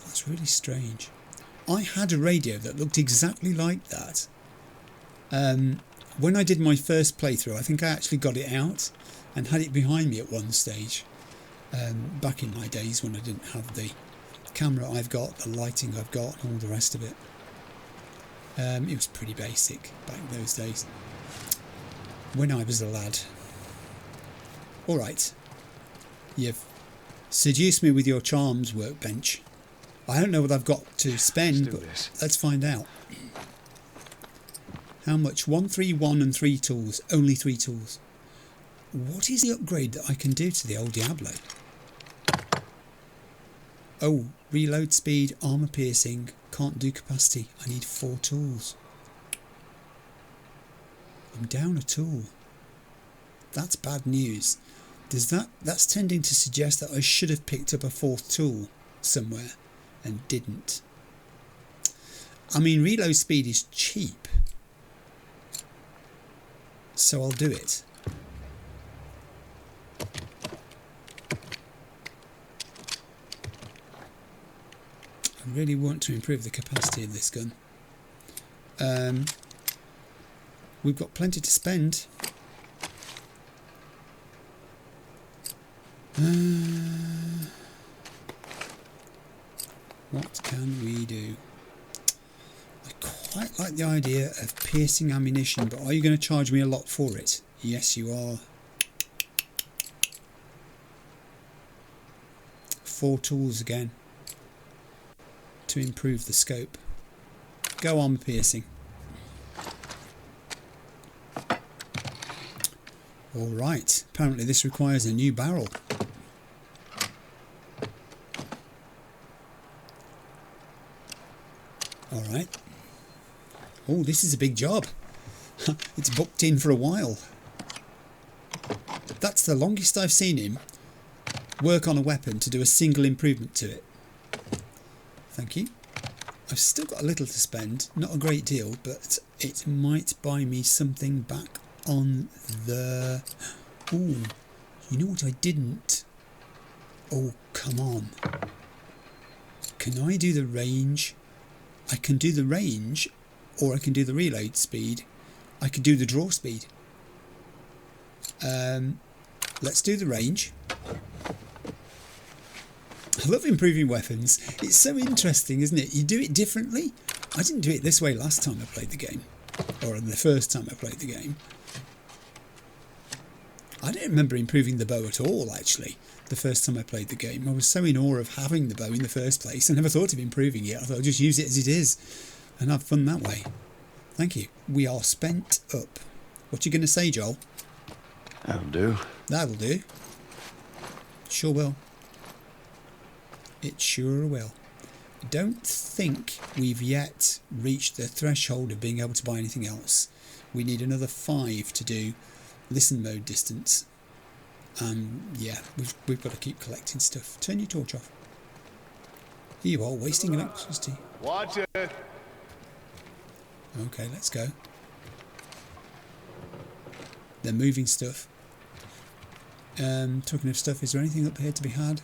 That's really strange. I had a radio that looked exactly like that. When I did my first playthrough, I think I actually got it out and had it behind me at one stage. Back in my days when I didn't have the camera I've got, the lighting I've got and all the rest of it. It was pretty basic back in those days. When I was a lad. Alright. You've seduced me with your charms, workbench. I don't know what I've got to spend, but let's find out. How much? 1, 3, 1 and 3 tools. Only 3 tools. What is the upgrade that I can do to the old Diablo? Oh, reload speed, armour piercing, can't do capacity. I need 4 tools. I'm down a tool. That's bad news. That's tending to suggest that I should have picked up a 4th tool somewhere and didn't. I mean, reload speed is cheap. So I'll do it. I really want to improve the capacity of this gun. We've got plenty to spend. What can we do? I quite like the idea of piercing ammunition, but are you going to charge me a lot for it? Yes, you are. 4 tools again to improve the scope. Go armor piercing. Alright, apparently this requires a new barrel. Alright. Oh, this is a big job. It's booked in for a while. That's the longest I've seen him work on a weapon to do a single improvement to it. Thank you. I've still got a little to spend, not a great deal, but it might buy me something back on the... Ooh, you know what I didn't Oh, come on. Can I do the range? I can do the range, or I can do the reload speed. I could do the draw speed. Let's do the range. I love improving weapons. It's so interesting, isn't it? You do it differently. I didn't do it this way last time I played the game. Or the first time I played the game. I don't remember improving the bow at all, actually, the first time I played the game. I was so in awe of having the bow in the first place. I never thought of improving it. I thought I'd just use it as it is and have fun that way. Thank you. We are spent up. What you going to say, Joel? That'll do. That'll do. Sure will. It sure will. Don't think we've yet reached the threshold of being able to buy anything else. We need another 5 to do listen mode distance. Yeah, we've got to keep collecting stuff. Turn your torch off. Here you are, wasting electricity. Watch it. Okay, let's go. They're moving stuff. Talking of stuff, is there anything up here to be had?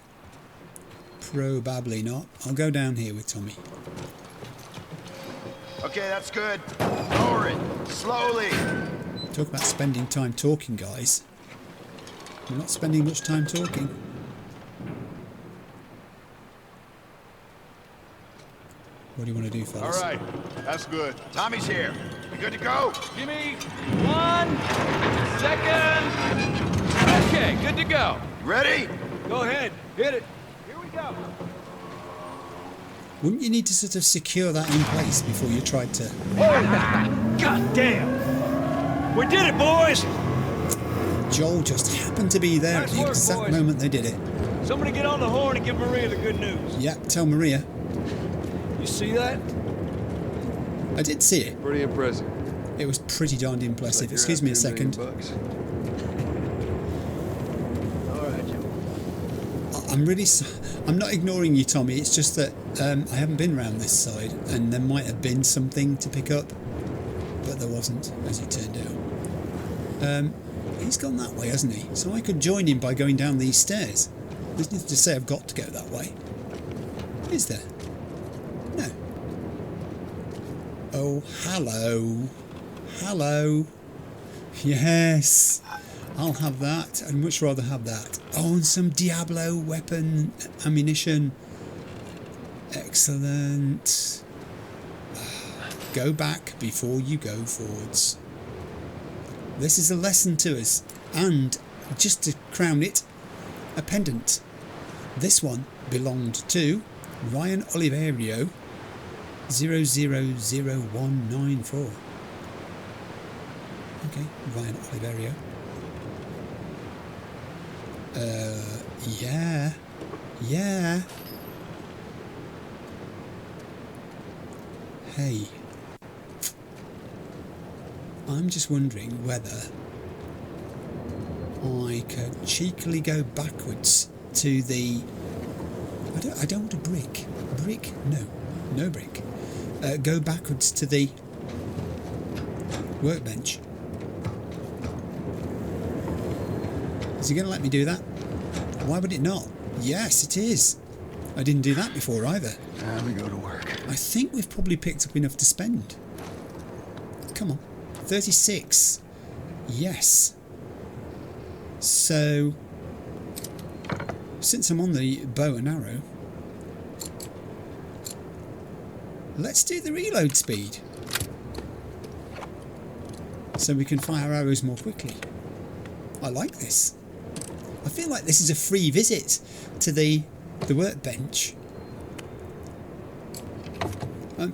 Probably not. I'll go down here with Tommy. Okay, that's good. Lower it. Slowly. Talk about spending time talking, guys. We're not spending much time talking. What do you want to do, fellas? All right, that's good. Tommy's here. You good to go? Give me 1 second. Okay, good to go. Ready? Go ahead, hit it. Here we go. Wouldn't you need to sort of secure that in place before you tried to... God damn. We did it, boys. Joel just happened to be there at the exact moment they did it. Somebody get on the horn and give Maria the good news. Yep, tell Maria. You see that? I did see it. Pretty impressive. It was pretty darned impressive. Excuse me a second. All right, Joe. I'm not ignoring you, Tommy. It's just that I haven't been around this side, and there might have been something to pick up, but there wasn't, as it turned out. He's gone that way, hasn't he? So I could join him by going down these stairs. There's nothing to say I've got to go that way. Is there? No. Oh, hello. Hello. Yes. I'll have that. I'd much rather have that. Oh, and some Diablo weapon ammunition. Excellent. Go back before you go forwards. This is a lesson to us. And, just to crown it, a pendant. This one belonged to Ryan Oliverio 000194. Okay, Ryan Oliverio. Yeah. Hey. I'm just wondering whether I could cheekily go backwards to the... I don't want a brick. Brick? No brick. Go backwards to the workbench. Is he going to let me do that? Why would it not? Yes, it is. I didn't do that before either. Time to go to work. I think we've probably picked up enough to spend. Come on. 36. Yes. So, since I'm on the bow and arrow, let's do the reload speed. So we can fire arrows more quickly. I like this. I feel like this is a free visit to the workbench.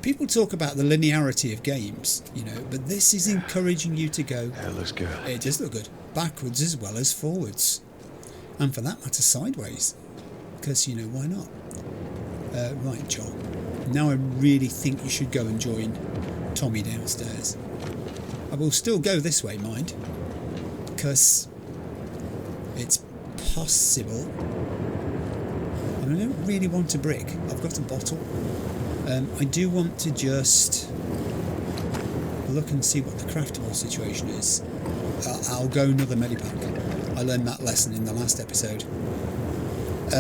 People talk about the linearity of games, you know, but this is encouraging you to go... That looks good. It does look good. Backwards as well as forwards. And for that matter, sideways. Because, you know, why not? Right, Joel. Now I really think you should go and join Tommy downstairs. I will still go this way, mind. Because it's possible. I don't really want a brick. I've got a bottle. I do want to just look and see what the craftable situation is. I'll go another medipack. I learned that lesson in the last episode. Should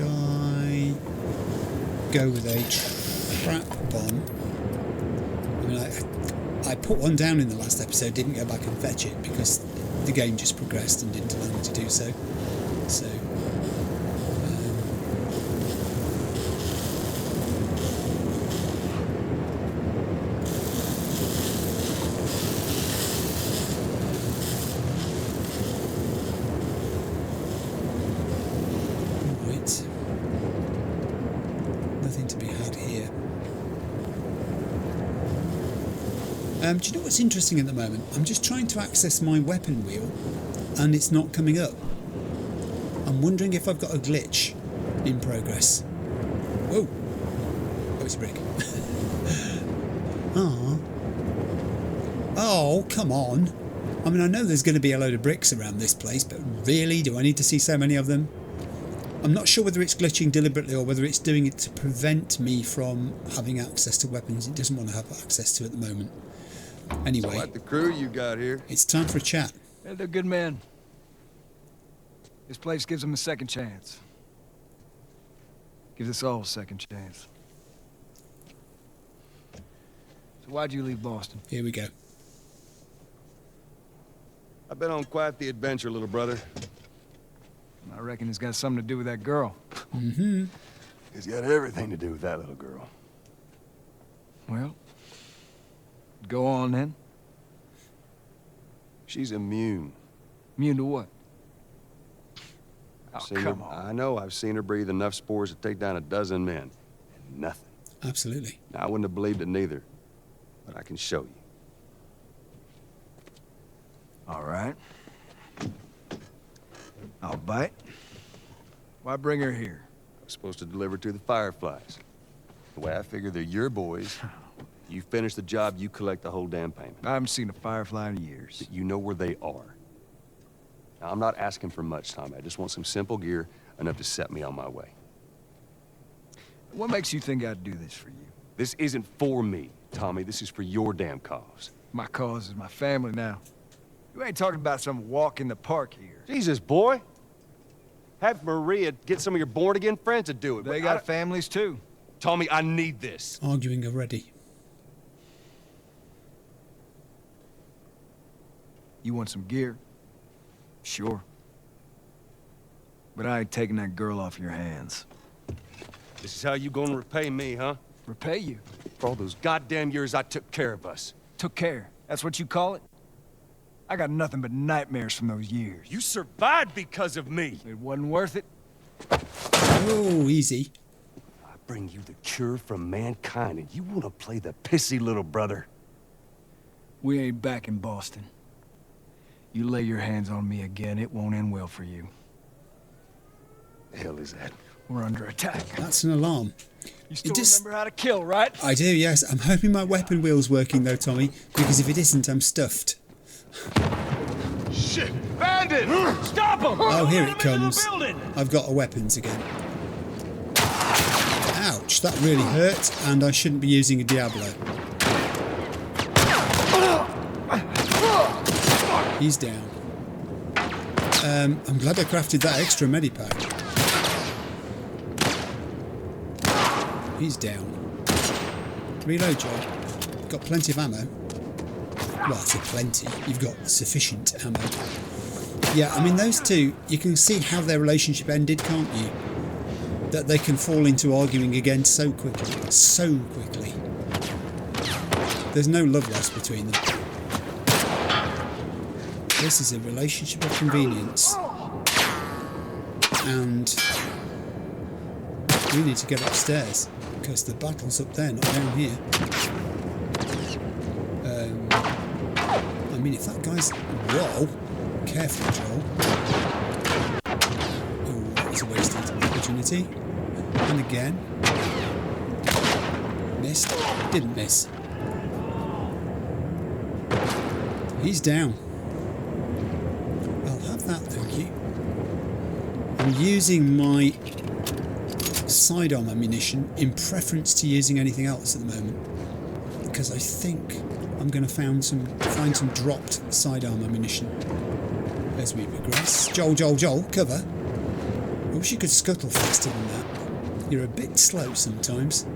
I go with a trap bomb? I mean, I put one down in the last episode, didn't go back and fetch it because the game just progressed and didn't allow me to do so. So, right. Nothing to be had here. Do you know what's interesting at the moment? I'm just trying to access my weapon wheel and it's not coming up. I'm wondering if I've got a glitch in progress. Whoa! Oh, it's a brick. Oh, come on. I mean, I know there's going to be a load of bricks around this place, but really, do I need to see so many of them? I'm not sure whether it's glitching deliberately or whether it's doing it to prevent me from having access to weapons it doesn't want to have access to at the moment. Anyway, Quite the crew you got here. it's time for a chat. Yeah, they're good men. This place gives them a second chance. Gives us all a second chance. So why'd you leave Boston? Here we go. I've been on quite the adventure, little brother. I reckon it's got something to do with that girl. Mm-hmm. It's got everything to do with that little girl. Well, go on then. She's immune. Immune to what? Oh, Seen come her, on. I know I've seen her breathe enough spores to take down a dozen men. And nothing. Absolutely. Now, I wouldn't have believed it neither. But I can show you. All right. I'll bite. Why bring her here? I was supposed to deliver to the Fireflies. The way I figure they're your boys. You finish the job, you collect the whole damn payment. I haven't seen a Firefly in years. You know where they are. Now, I'm not asking for much, Tommy. I just want some simple gear, enough to set me on my way. What makes you think I'd do this for you? This isn't for me, Tommy. This is for your damn cause. My cause is my family now. You ain't talking about some walk in the park here. Jesus, boy. Have Maria get some of your born-again friends to do it. They got families too. Tommy, I need this. Arguing already. You want some gear? Sure. But I ain't taking that girl off your hands. This is how you gonna repay me, huh? Repay you? For all those goddamn years I took care of us. Took care. That's what you call it? I got nothing but nightmares from those years. You survived because of me. It wasn't worth it. Oh, easy. I bring you the cure from mankind, and you wanna play the pissy little brother. We ain't back in Boston. You lay your hands on me again, it won't end well for you. The hell is that? We're under attack. That's an alarm. You still just- remember how to kill, right? I do, yes. I'm hoping my weapon wheel's working though, Tommy, because if it isn't, I'm stuffed. Shit! Bandit! Stop him! Oh, here it comes. I've got weapons again. Ouch, that really hurt, and I shouldn't be using a Diablo. He's down. I'm glad I crafted that extra medipack. He's down. Reload, Joel. Got plenty of ammo. Well, I say plenty. You've got sufficient ammo. Yeah, I mean, those two, you can see how their relationship ended, can't you? That they can fall into arguing again so quickly. So quickly. There's no love lost between them. This is a relationship of convenience. And we need to get upstairs, because the battle's up there, not down here. I mean, if that guy's... Whoa! Careful, Joel. Oh, that was a wasted opportunity. And again. Missed. Didn't miss. He's down. I'll have that, thank you. I'm using my sidearm ammunition in preference to using anything else at the moment, because I think I'm going to find some dropped sidearm ammunition. as we progress. Joel, cover. I wish you could scuttle faster than that. You're a bit slow sometimes.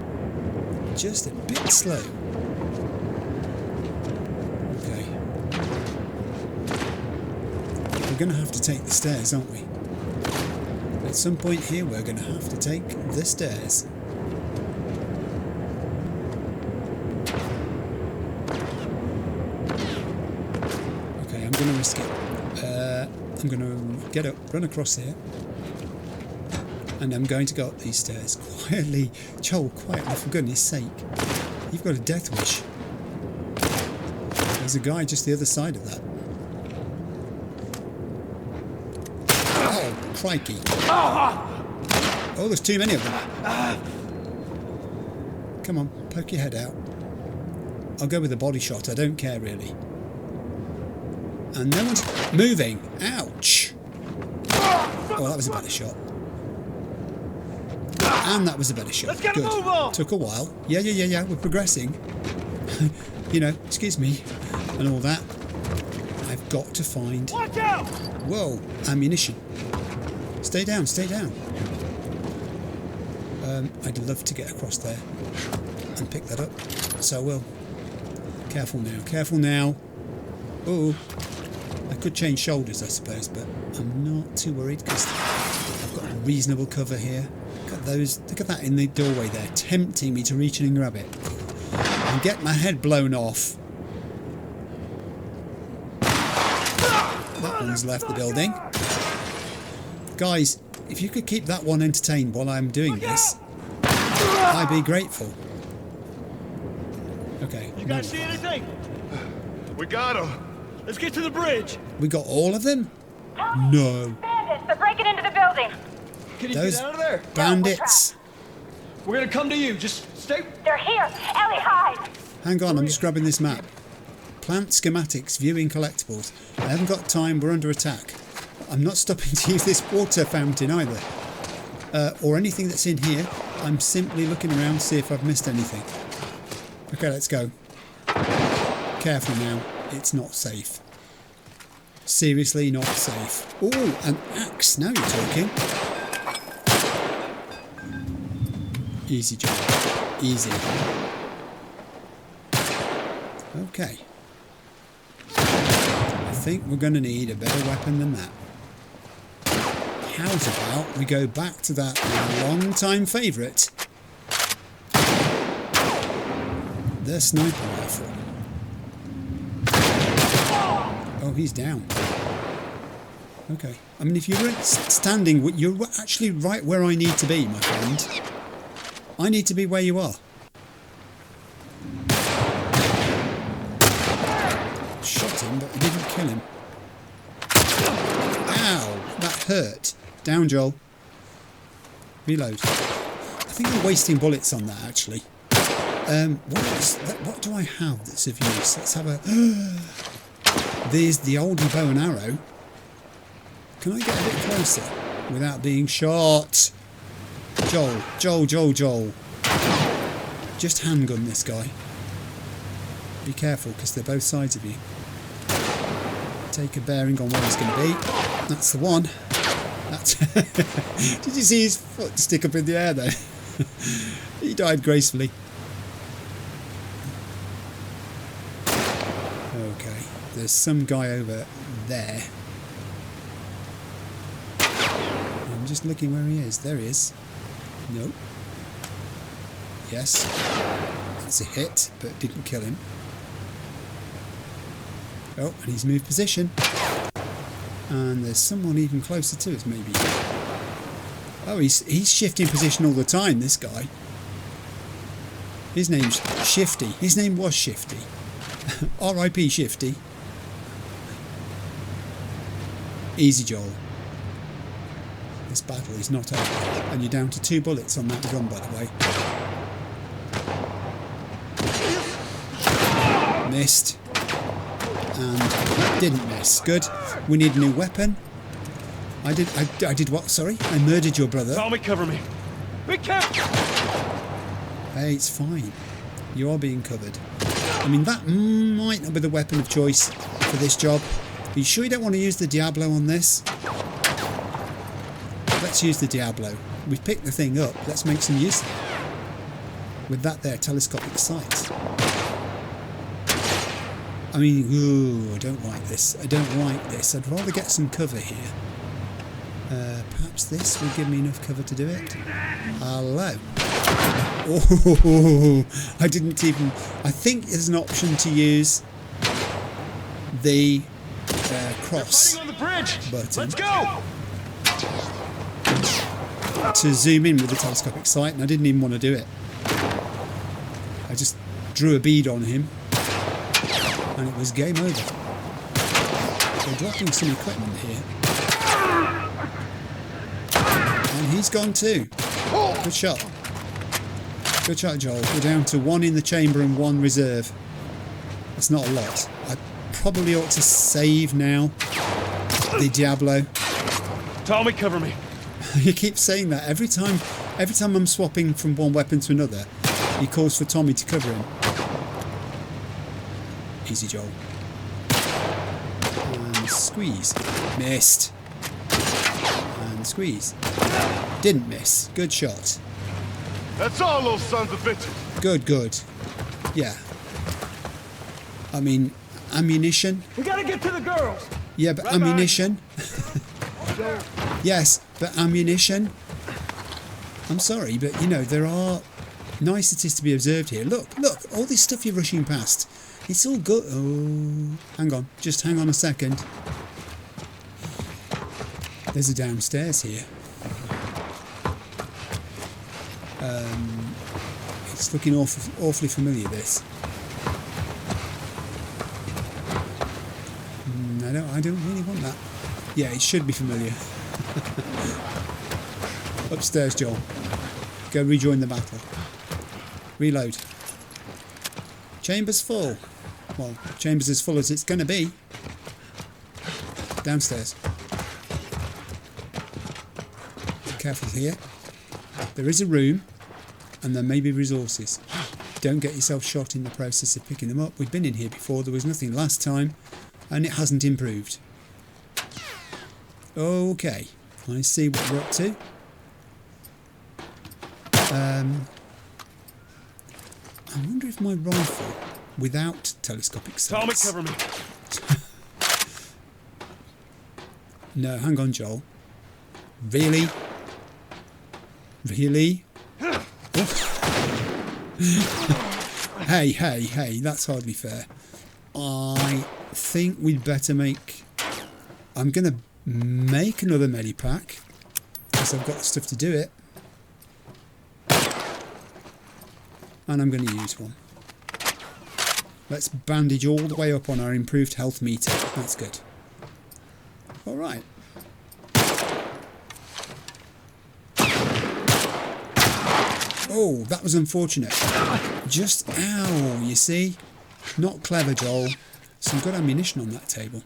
Just a bit slow. Okay. We're going to have to take the stairs, aren't we? At some point here, we're going to have to take the stairs. Okay, I'm going to risk it. I'm going to get up, run across here. And I'm going to go up these stairs quietly. Joel, quietly, for goodness sake. You've got a death wish. There's a guy just the other side of that. Oh, crikey. Oh, there's too many of them. Come on, poke your head out. I'll go with a body shot, I don't care really. And no one's moving. Ouch. Oh, that was a better shot. And that was a better shot. Let's get Good. a move on. Took a while. Yeah. We're progressing. You know, excuse me, and all that. I've got to find. Watch out! Whoa, ammunition. Stay down. I'd love to get across there and pick that up. So I will. Careful now. Oh, I could change shoulders, I suppose, but I'm not too worried because I've got reasonable cover here. Look at that in the doorway there, tempting me to reach in and grab it and get my head blown off. That one's left the building. Guys, if you could keep that one entertained while I'm doing this, I'd be grateful. Okay. You guys see anything? We got him. Let's get to the bridge. We got all of them? No. Bandits, they're breaking into the building. Can you Those get out of there? bandits. We're gonna come to you. Just stay. They're here. Ellie, hide. Hang on, I'm just grabbing this map. Plant schematics, viewing collectibles. I haven't got time, we're under attack. I'm not stopping to use this water fountain either. Or anything that's in here. I'm simply looking around to see if I've missed anything. Okay, let's go. Careful now, it's not safe. Seriously not safe. Oh, an axe, now you're talking. Easy job, easy. Okay. I think we're going to need a better weapon than that. How's about we go back to that long-time favourite, the sniper rifle. Oh, he's down. Okay. I mean, if you weren't standing, you're actually right where I need to be, my friend. I need to be where you are. Shot him, but I didn't kill him. Ow! That hurt. Down, Joel. Reload. I think I'm wasting bullets on that, actually. What do I have that's of use? Let's have a... There's the oldie bow and arrow. Can I get a bit closer without being shot? Joel. Just handgun this guy. Be careful, because they're both sides of you. Take a bearing on where he's going to be. That's the one. That's Did you see his foot stick up in the air there? He died gracefully. Okay, there's some guy over there. I'm just looking where he is. There he is. Nope. Yes. That's a hit, but didn't kill him. Oh, and he's moved position. And there's someone even closer to us, maybe. Oh, he's shifting position all the time, this guy. His name's Shifty. His name was Shifty. R.I.P. Shifty. Easy, Joel. This battle is not over. And you're down to 2 bullets on that gun, by the way. Missed. And didn't miss. Good. We need a new weapon. I did what? Sorry? I murdered your brother. Tommy, cover me. Be careful. Hey, it's fine. You are being covered. I mean, that might not be the weapon of choice for this job. Are you sure you don't want to use the Diablo on this? Let's use the Diablo. We've picked the thing up. Let's make some use of it. With that there telescopic sight. I mean, ooh, I don't like this. I don't like this. I'd rather get some cover here. Perhaps this will give me enough cover to do it. Hello. Oh, I didn't even... I think there's an option to use the cross on the bridge. button. Let's go. To zoom in with the telescopic sight, and I didn't even want to do it. I just drew a bead on him, and it was game over. They're dropping some equipment here. And he's gone too. Good shot. Good shot, Joel. We're down to 1 in the chamber and 1 reserve. That's not a lot. I probably ought to save now the Diablo. Tommy, cover me. You keep saying that every time I'm swapping from one weapon to another. He calls for Tommy to cover him. Easy, Joel. And squeeze. Missed. And squeeze. Didn't miss. Good shot. That's all those sons of bitches. Good, good. Yeah. I mean, ammunition. We gotta get to the girls. Yeah, but ammunition. Yes, but ammunition. I'm sorry, but you know, there are niceties to be observed here. Look, all this stuff you're rushing past. It's all good. Oh, hang on. Just hang on a second. There's a downstairs here. It's looking awfully familiar, this. I don't really want that. Yeah, it should be familiar. Upstairs, Joel. Go rejoin the battle. Reload. Chamber's full. Well, chamber's as full as it's going to be. Downstairs. Be careful here. There is a room, and there may be resources. Don't get yourself shot in the process of picking them up. We've been in here before. There was nothing last time, and it hasn't improved. Okay, I see what we're up to. I wonder if my rifle, without telescopic sights... Tommy, cover me. No, hang on, Joel. Really? Really? Oh. Hey, that's hardly fair. I think we'd better make... I'm going to make another medipack, because I've got the stuff to do it. And I'm going to use one. Let's bandage all the way up on our improved health meter. That's good. Alright. Oh, that was unfortunate. Just, ow, you see? Not clever, Joel. Some good ammunition on that table.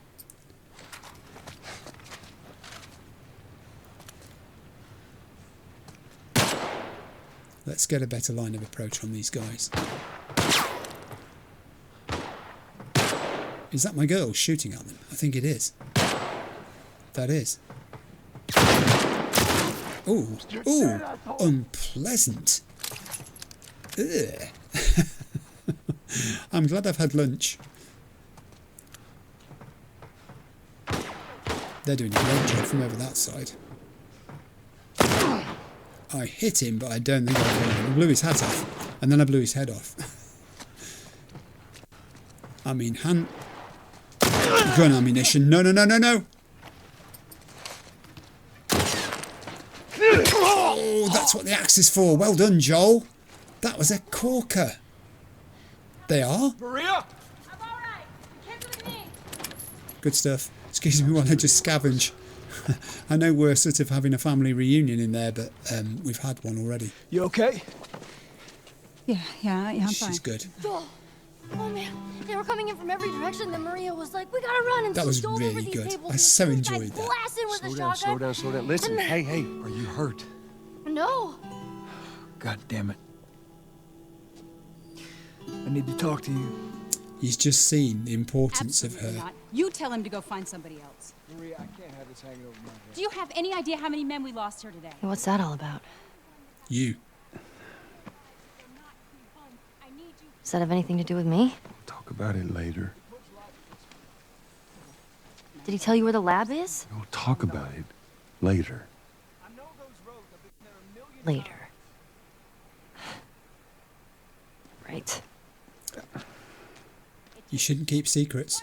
Let's get a better line of approach on these guys. Is that my girl shooting at them? I think it is. That is. Ooh, ooh, unpleasant. Ugh. I'm glad I've had lunch. They're doing a great job from over that side. I hit him, but I don't think I killed him. I blew his hat off, and then I blew his head off. I mean, gun ammunition. No. Oh, that's what the axe is for. Well done, Joel. That was a corker. They are? Maria? I'm alright. Kids with me. Good stuff. Excuse me while I just scavenge. I know we're sort of having a family reunion in there, but we've had one already. You okay? Yeah, I'm fine. She's good. Joel. Oh man, they were coming in from every direction. Then Maria was like, "We gotta run!" And That she was stole over really these good. tables. I so This guy enjoyed that. blasting with a Slow shotgun. down. Listen, hey, are you hurt? No. God damn it. I need to talk to you. He's just seen the importance Absolutely of her. not. You tell him to go find somebody else. Maria, I can't have this hanging over my head. Do you have any idea how many men we lost here today? Hey, what's that all about? You. Does that have anything to do with me? Talk about it later. Did he tell you where the lab is? We'll talk about it later. Later. Right. You shouldn't keep secrets.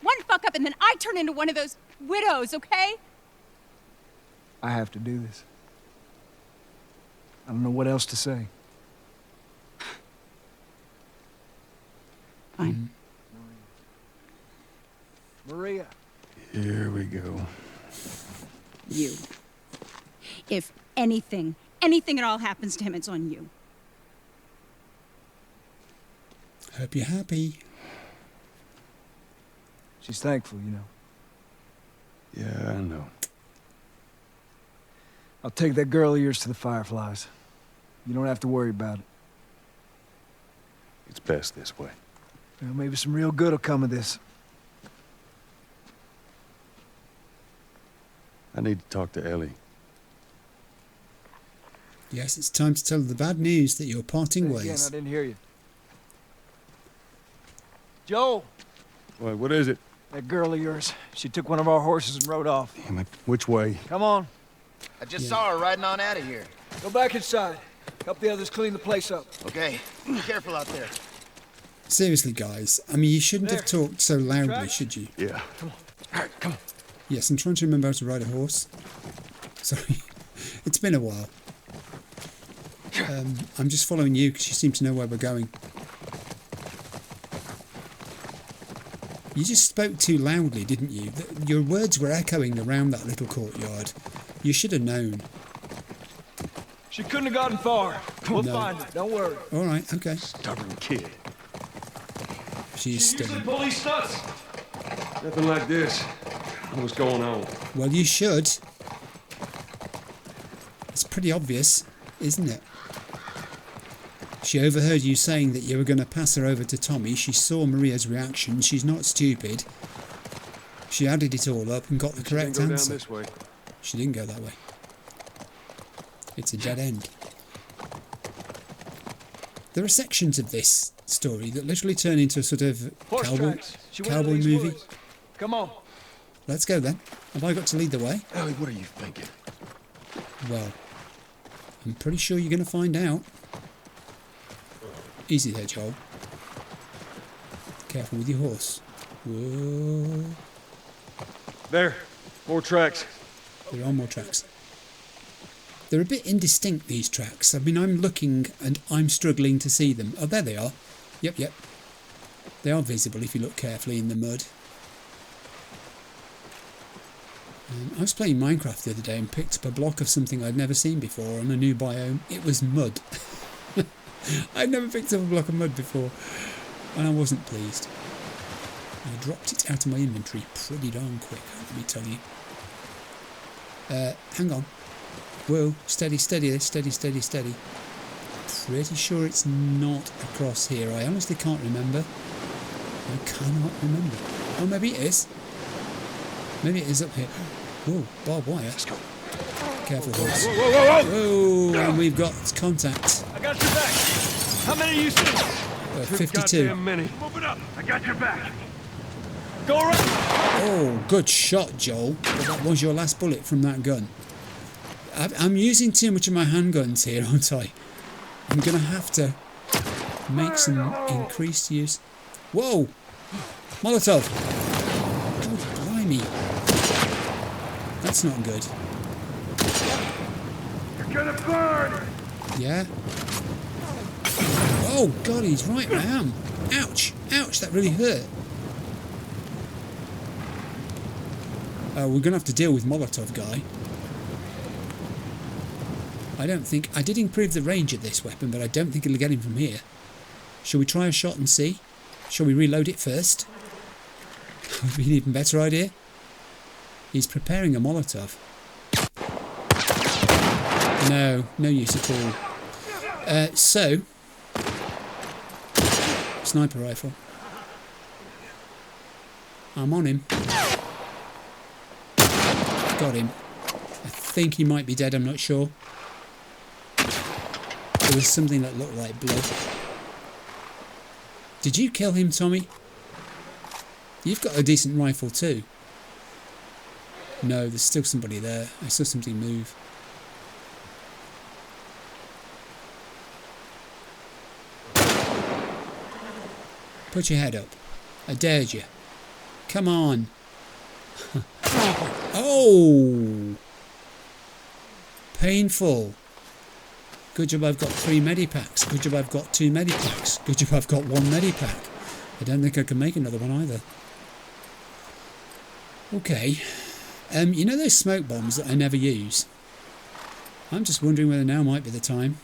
One fuck up and then I turn into one of those widows, okay? I have to do this. I don't know what else to say. Fine. Maria. Here we go. You. If anything at all happens to him, it's on you. Hope you're happy. She's thankful, you know. Yeah, I know. I'll take that girl of yours to the Fireflies. You don't have to worry about it. It's best this way. Well, maybe some real good will come of this. I need to talk to Ellie. Yes, it's time to tell her the bad news that you're parting Again, ways. I didn't hear you. Joel! What is it? That girl of yours. She took one of our horses and rode off. Damn it. Which way? Come on. I just saw her riding on out of here. Go back inside. Help the others clean the place up. Okay, be careful out there. Seriously, guys. I mean, you shouldn't have talked so loudly, Track? should you? Yeah. Come on. All right, come on. Yes, I'm trying to remember how to ride a horse. Sorry. It's been a while. I'm just following you because you seem to know where we're going. You just spoke too loudly, didn't you? Your words were echoing around that little courtyard. You should have known. She couldn't have gotten far. We'll No. find her. Don't worry. All right, okay. Stubborn kid. She is stubborn. police stunts. Nothing like this. What's going on? Well, you should. It's pretty obvious, isn't it? She overheard you saying that you were going to pass her over to Tommy. She saw Maria's reaction. She's not stupid. She added it all up and got the correct Go down answer. this way. She didn't go that way. It's a dead end. There are sections of this story that literally turn into a sort of Horse cowboy tracks. She went into these movie. woods. Come on. Let's go then. Have I got to lead the way? Ellie, what are you thinking? Well, I'm pretty sure you're going to find out. Easy there, Joel. Careful with your horse. Whoa. There. More tracks. There are more tracks. They're a bit indistinct, these tracks. I mean, I'm looking and I'm struggling to see them. Oh, there they are. Yep. They are visible if you look carefully in the mud. I was playing Minecraft the other day and picked up a block of something I'd never seen before on a new biome. It was mud. I'd never picked up a block of mud before, and I wasn't pleased. I dropped it out of my inventory pretty darn quick, let me tell you. Hang on. Whoa, steady. Pretty sure it's not across here. I honestly can't remember. I cannot remember. Oh, maybe it is. Maybe it is up here. Whoa, barbed wire. Let's go. Careful, horse. Whoa, and we've got contact. I got your back. How many are you seeing? 52. Many. Move it up. I got your back. Go around. Oh, good shot, Joel. But that was your last bullet from that gun. I'm using too much of my handguns here, aren't I? I'm going to have to make some increased use. Whoa! Molotov! Oh, blimey. That's not good. You're gonna burn. Yeah? Oh, God, he's right, I am. Ouch! Ouch, that really hurt. We're going to have to deal with Molotov guy. I did improve the range of this weapon, but I don't think it'll get him from here. Shall we try a shot and see? Shall we reload it first? Would be an even better idea. He's preparing a Molotov. No use at all. So, sniper rifle. I'm on him. Got him. I think he might be dead, I'm not sure. There was something that looked like blood. Did you kill him, Tommy? You've got a decent rifle too. No, there's still somebody there. I saw something move. Put your head up. I dared you. Come on. Oh! Painful. Good job I've got 3 medipacks. Good job I've got 2 medipacks. Good job I've got 1 medipack. I don't think I can make another one either. Okay. You know those smoke bombs that I never use? I'm just wondering whether now might be the time.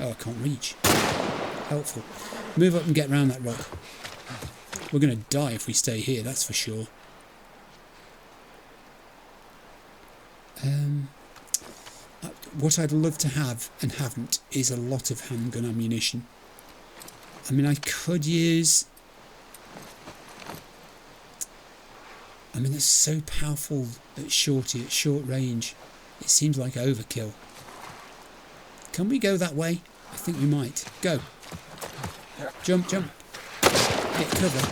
Oh, I can't reach. Helpful. Move up and get round that rock. We're going to die if we stay here, that's for sure. What I'd love to have and haven't is a lot of handgun ammunition. I mean, I could use... I mean, it's so powerful at short range. It seems like overkill. Can we go that way? I think we might. Go. Jump, jump. Get cover.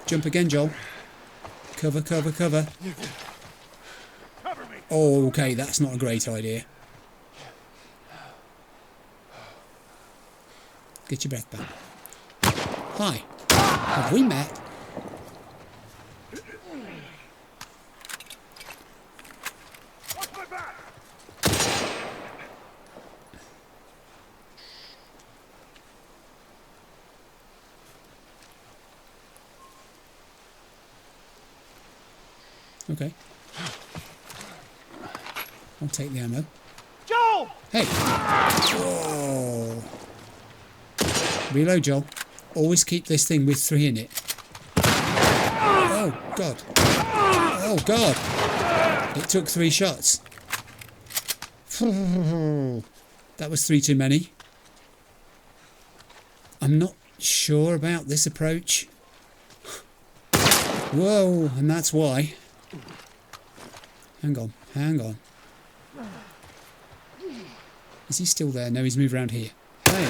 Jump again, Joel. Cover, cover, cover. Oh, okay, that's not a great idea. Get your breath back. Hi. Have we met? Okay. I'll take the ammo. Joel! Hey! Whoa! Reload, Joel. Always keep this thing with 3 in it. Oh, God. Oh, God! It took 3 shots. That was 3 too many. I'm not sure about this approach. Whoa, and that's why. Hang on, hang on. Is he still there? No, he's moved around here. Hey.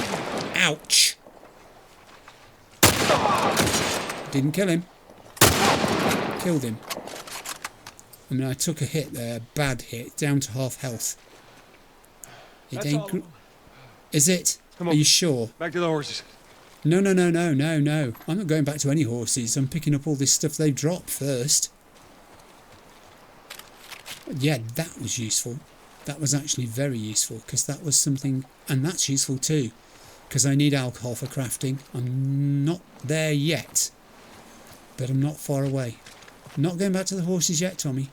Ouch! Didn't kill him. Killed him. I mean, I took a hit there, bad hit, down to half health. It ain't. Is it? Come on. Are you sure? Back to the horses. No, no, no, no, no, no. I'm not going back to any horses. I'm picking up all this stuff they've dropped first. Yeah, that was useful. That was actually very useful, because that was something... And that's useful too, because I need alcohol for crafting. I'm not there yet, but I'm not far away. Not going back to the horses yet, Tommy.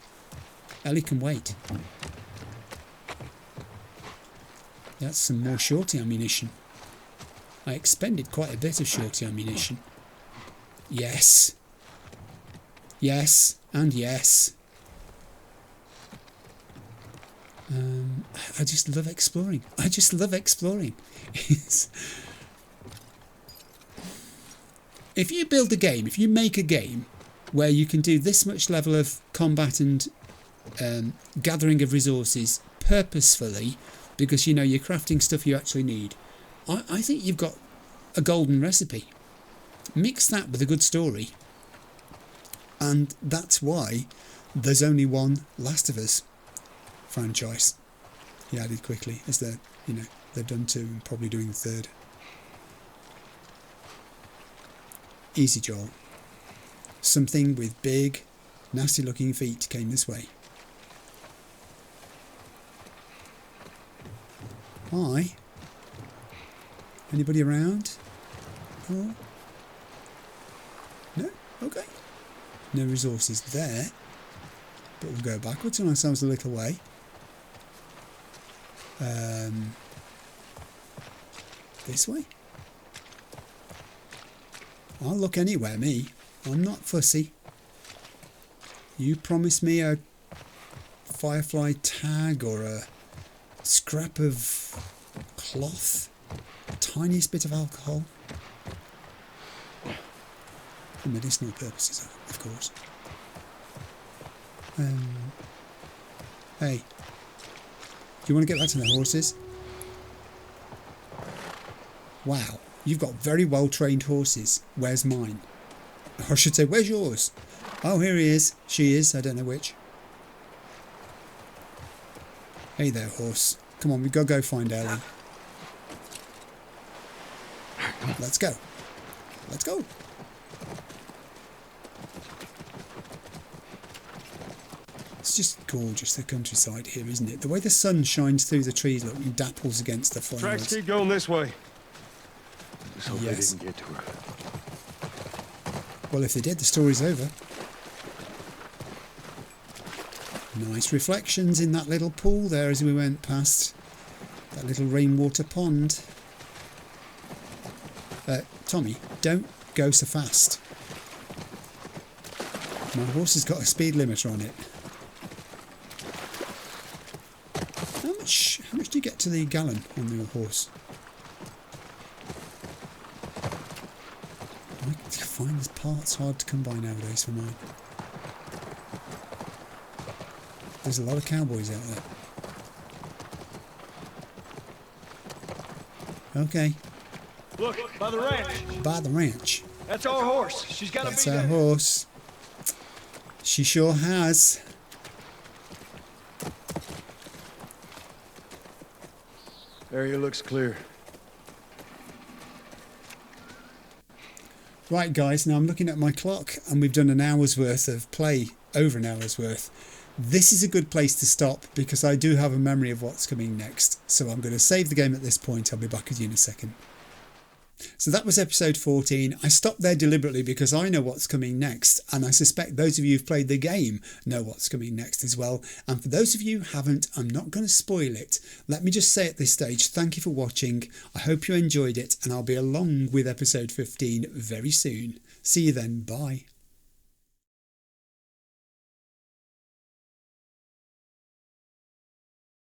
Ellie can wait. That's some more shorty ammunition. I expended quite a bit of shorty ammunition. Yes. Yes, and yes. I just love exploring. I just love exploring. If you build a game, if you make a game where you can do this much level of combat and gathering of resources purposefully, because you know you're crafting stuff you actually need, I think you've got a golden recipe. Mix that with a good story, and that's why there's only one Last of Us franchise. He added quickly, as they're, you know, they've done 2 and probably doing the 3rd. Easy, Joel. Something with big, nasty looking feet came this way. Hi. Anybody around? Oh. No? Okay. No resources there. But we'll go backwards on ourselves a little way. This way? I'll look anywhere, me. I'm not fussy. You promise me a firefly tag or a scrap of cloth, tiniest bit of alcohol. For medicinal purposes, of course. Hey, do you want to get back to the horses? Wow, you've got very well trained horses. Where's mine? Or I should say, where's yours? Oh, here he is. She is. I don't know which. Hey there, horse. Come on, we've got to go find Ellie. Let's go. Let's go. It's just gorgeous, the countryside here, isn't it? The way the sun shines through the trees, look, and dapples against the flowers. Tracks keep going this way. Just hope they didn't get to her. Well, if they did, the story's over. Nice reflections in that little pool there as we went past. That little rainwater pond. Tommy, don't go so fast. My horse has got a speed limiter on it. How much do you get to the gallon on your horse? I find the parts hard to come by nowadays for mine. There's a lot of cowboys out there. Okay. Look, by the ranch. By the ranch. That's our horse. She's got to be That's there. our horse. She sure has. Area looks clear. Right, guys, now I'm looking at my clock and we've done an hour's worth of play, over an hour's worth. This is a good place to stop because I do have a memory of what's coming next. So I'm going to save the game at this point. I'll be back with you in a second. So that was episode 14. I stopped there deliberately because I know what's coming next, and I suspect those of you who've played the game know what's coming next as well. And for those of you who haven't, I'm not going to spoil it. Let me just say at this stage, thank you for watching. I hope you enjoyed it, and I'll be along with episode 15 very soon. See you then. Bye.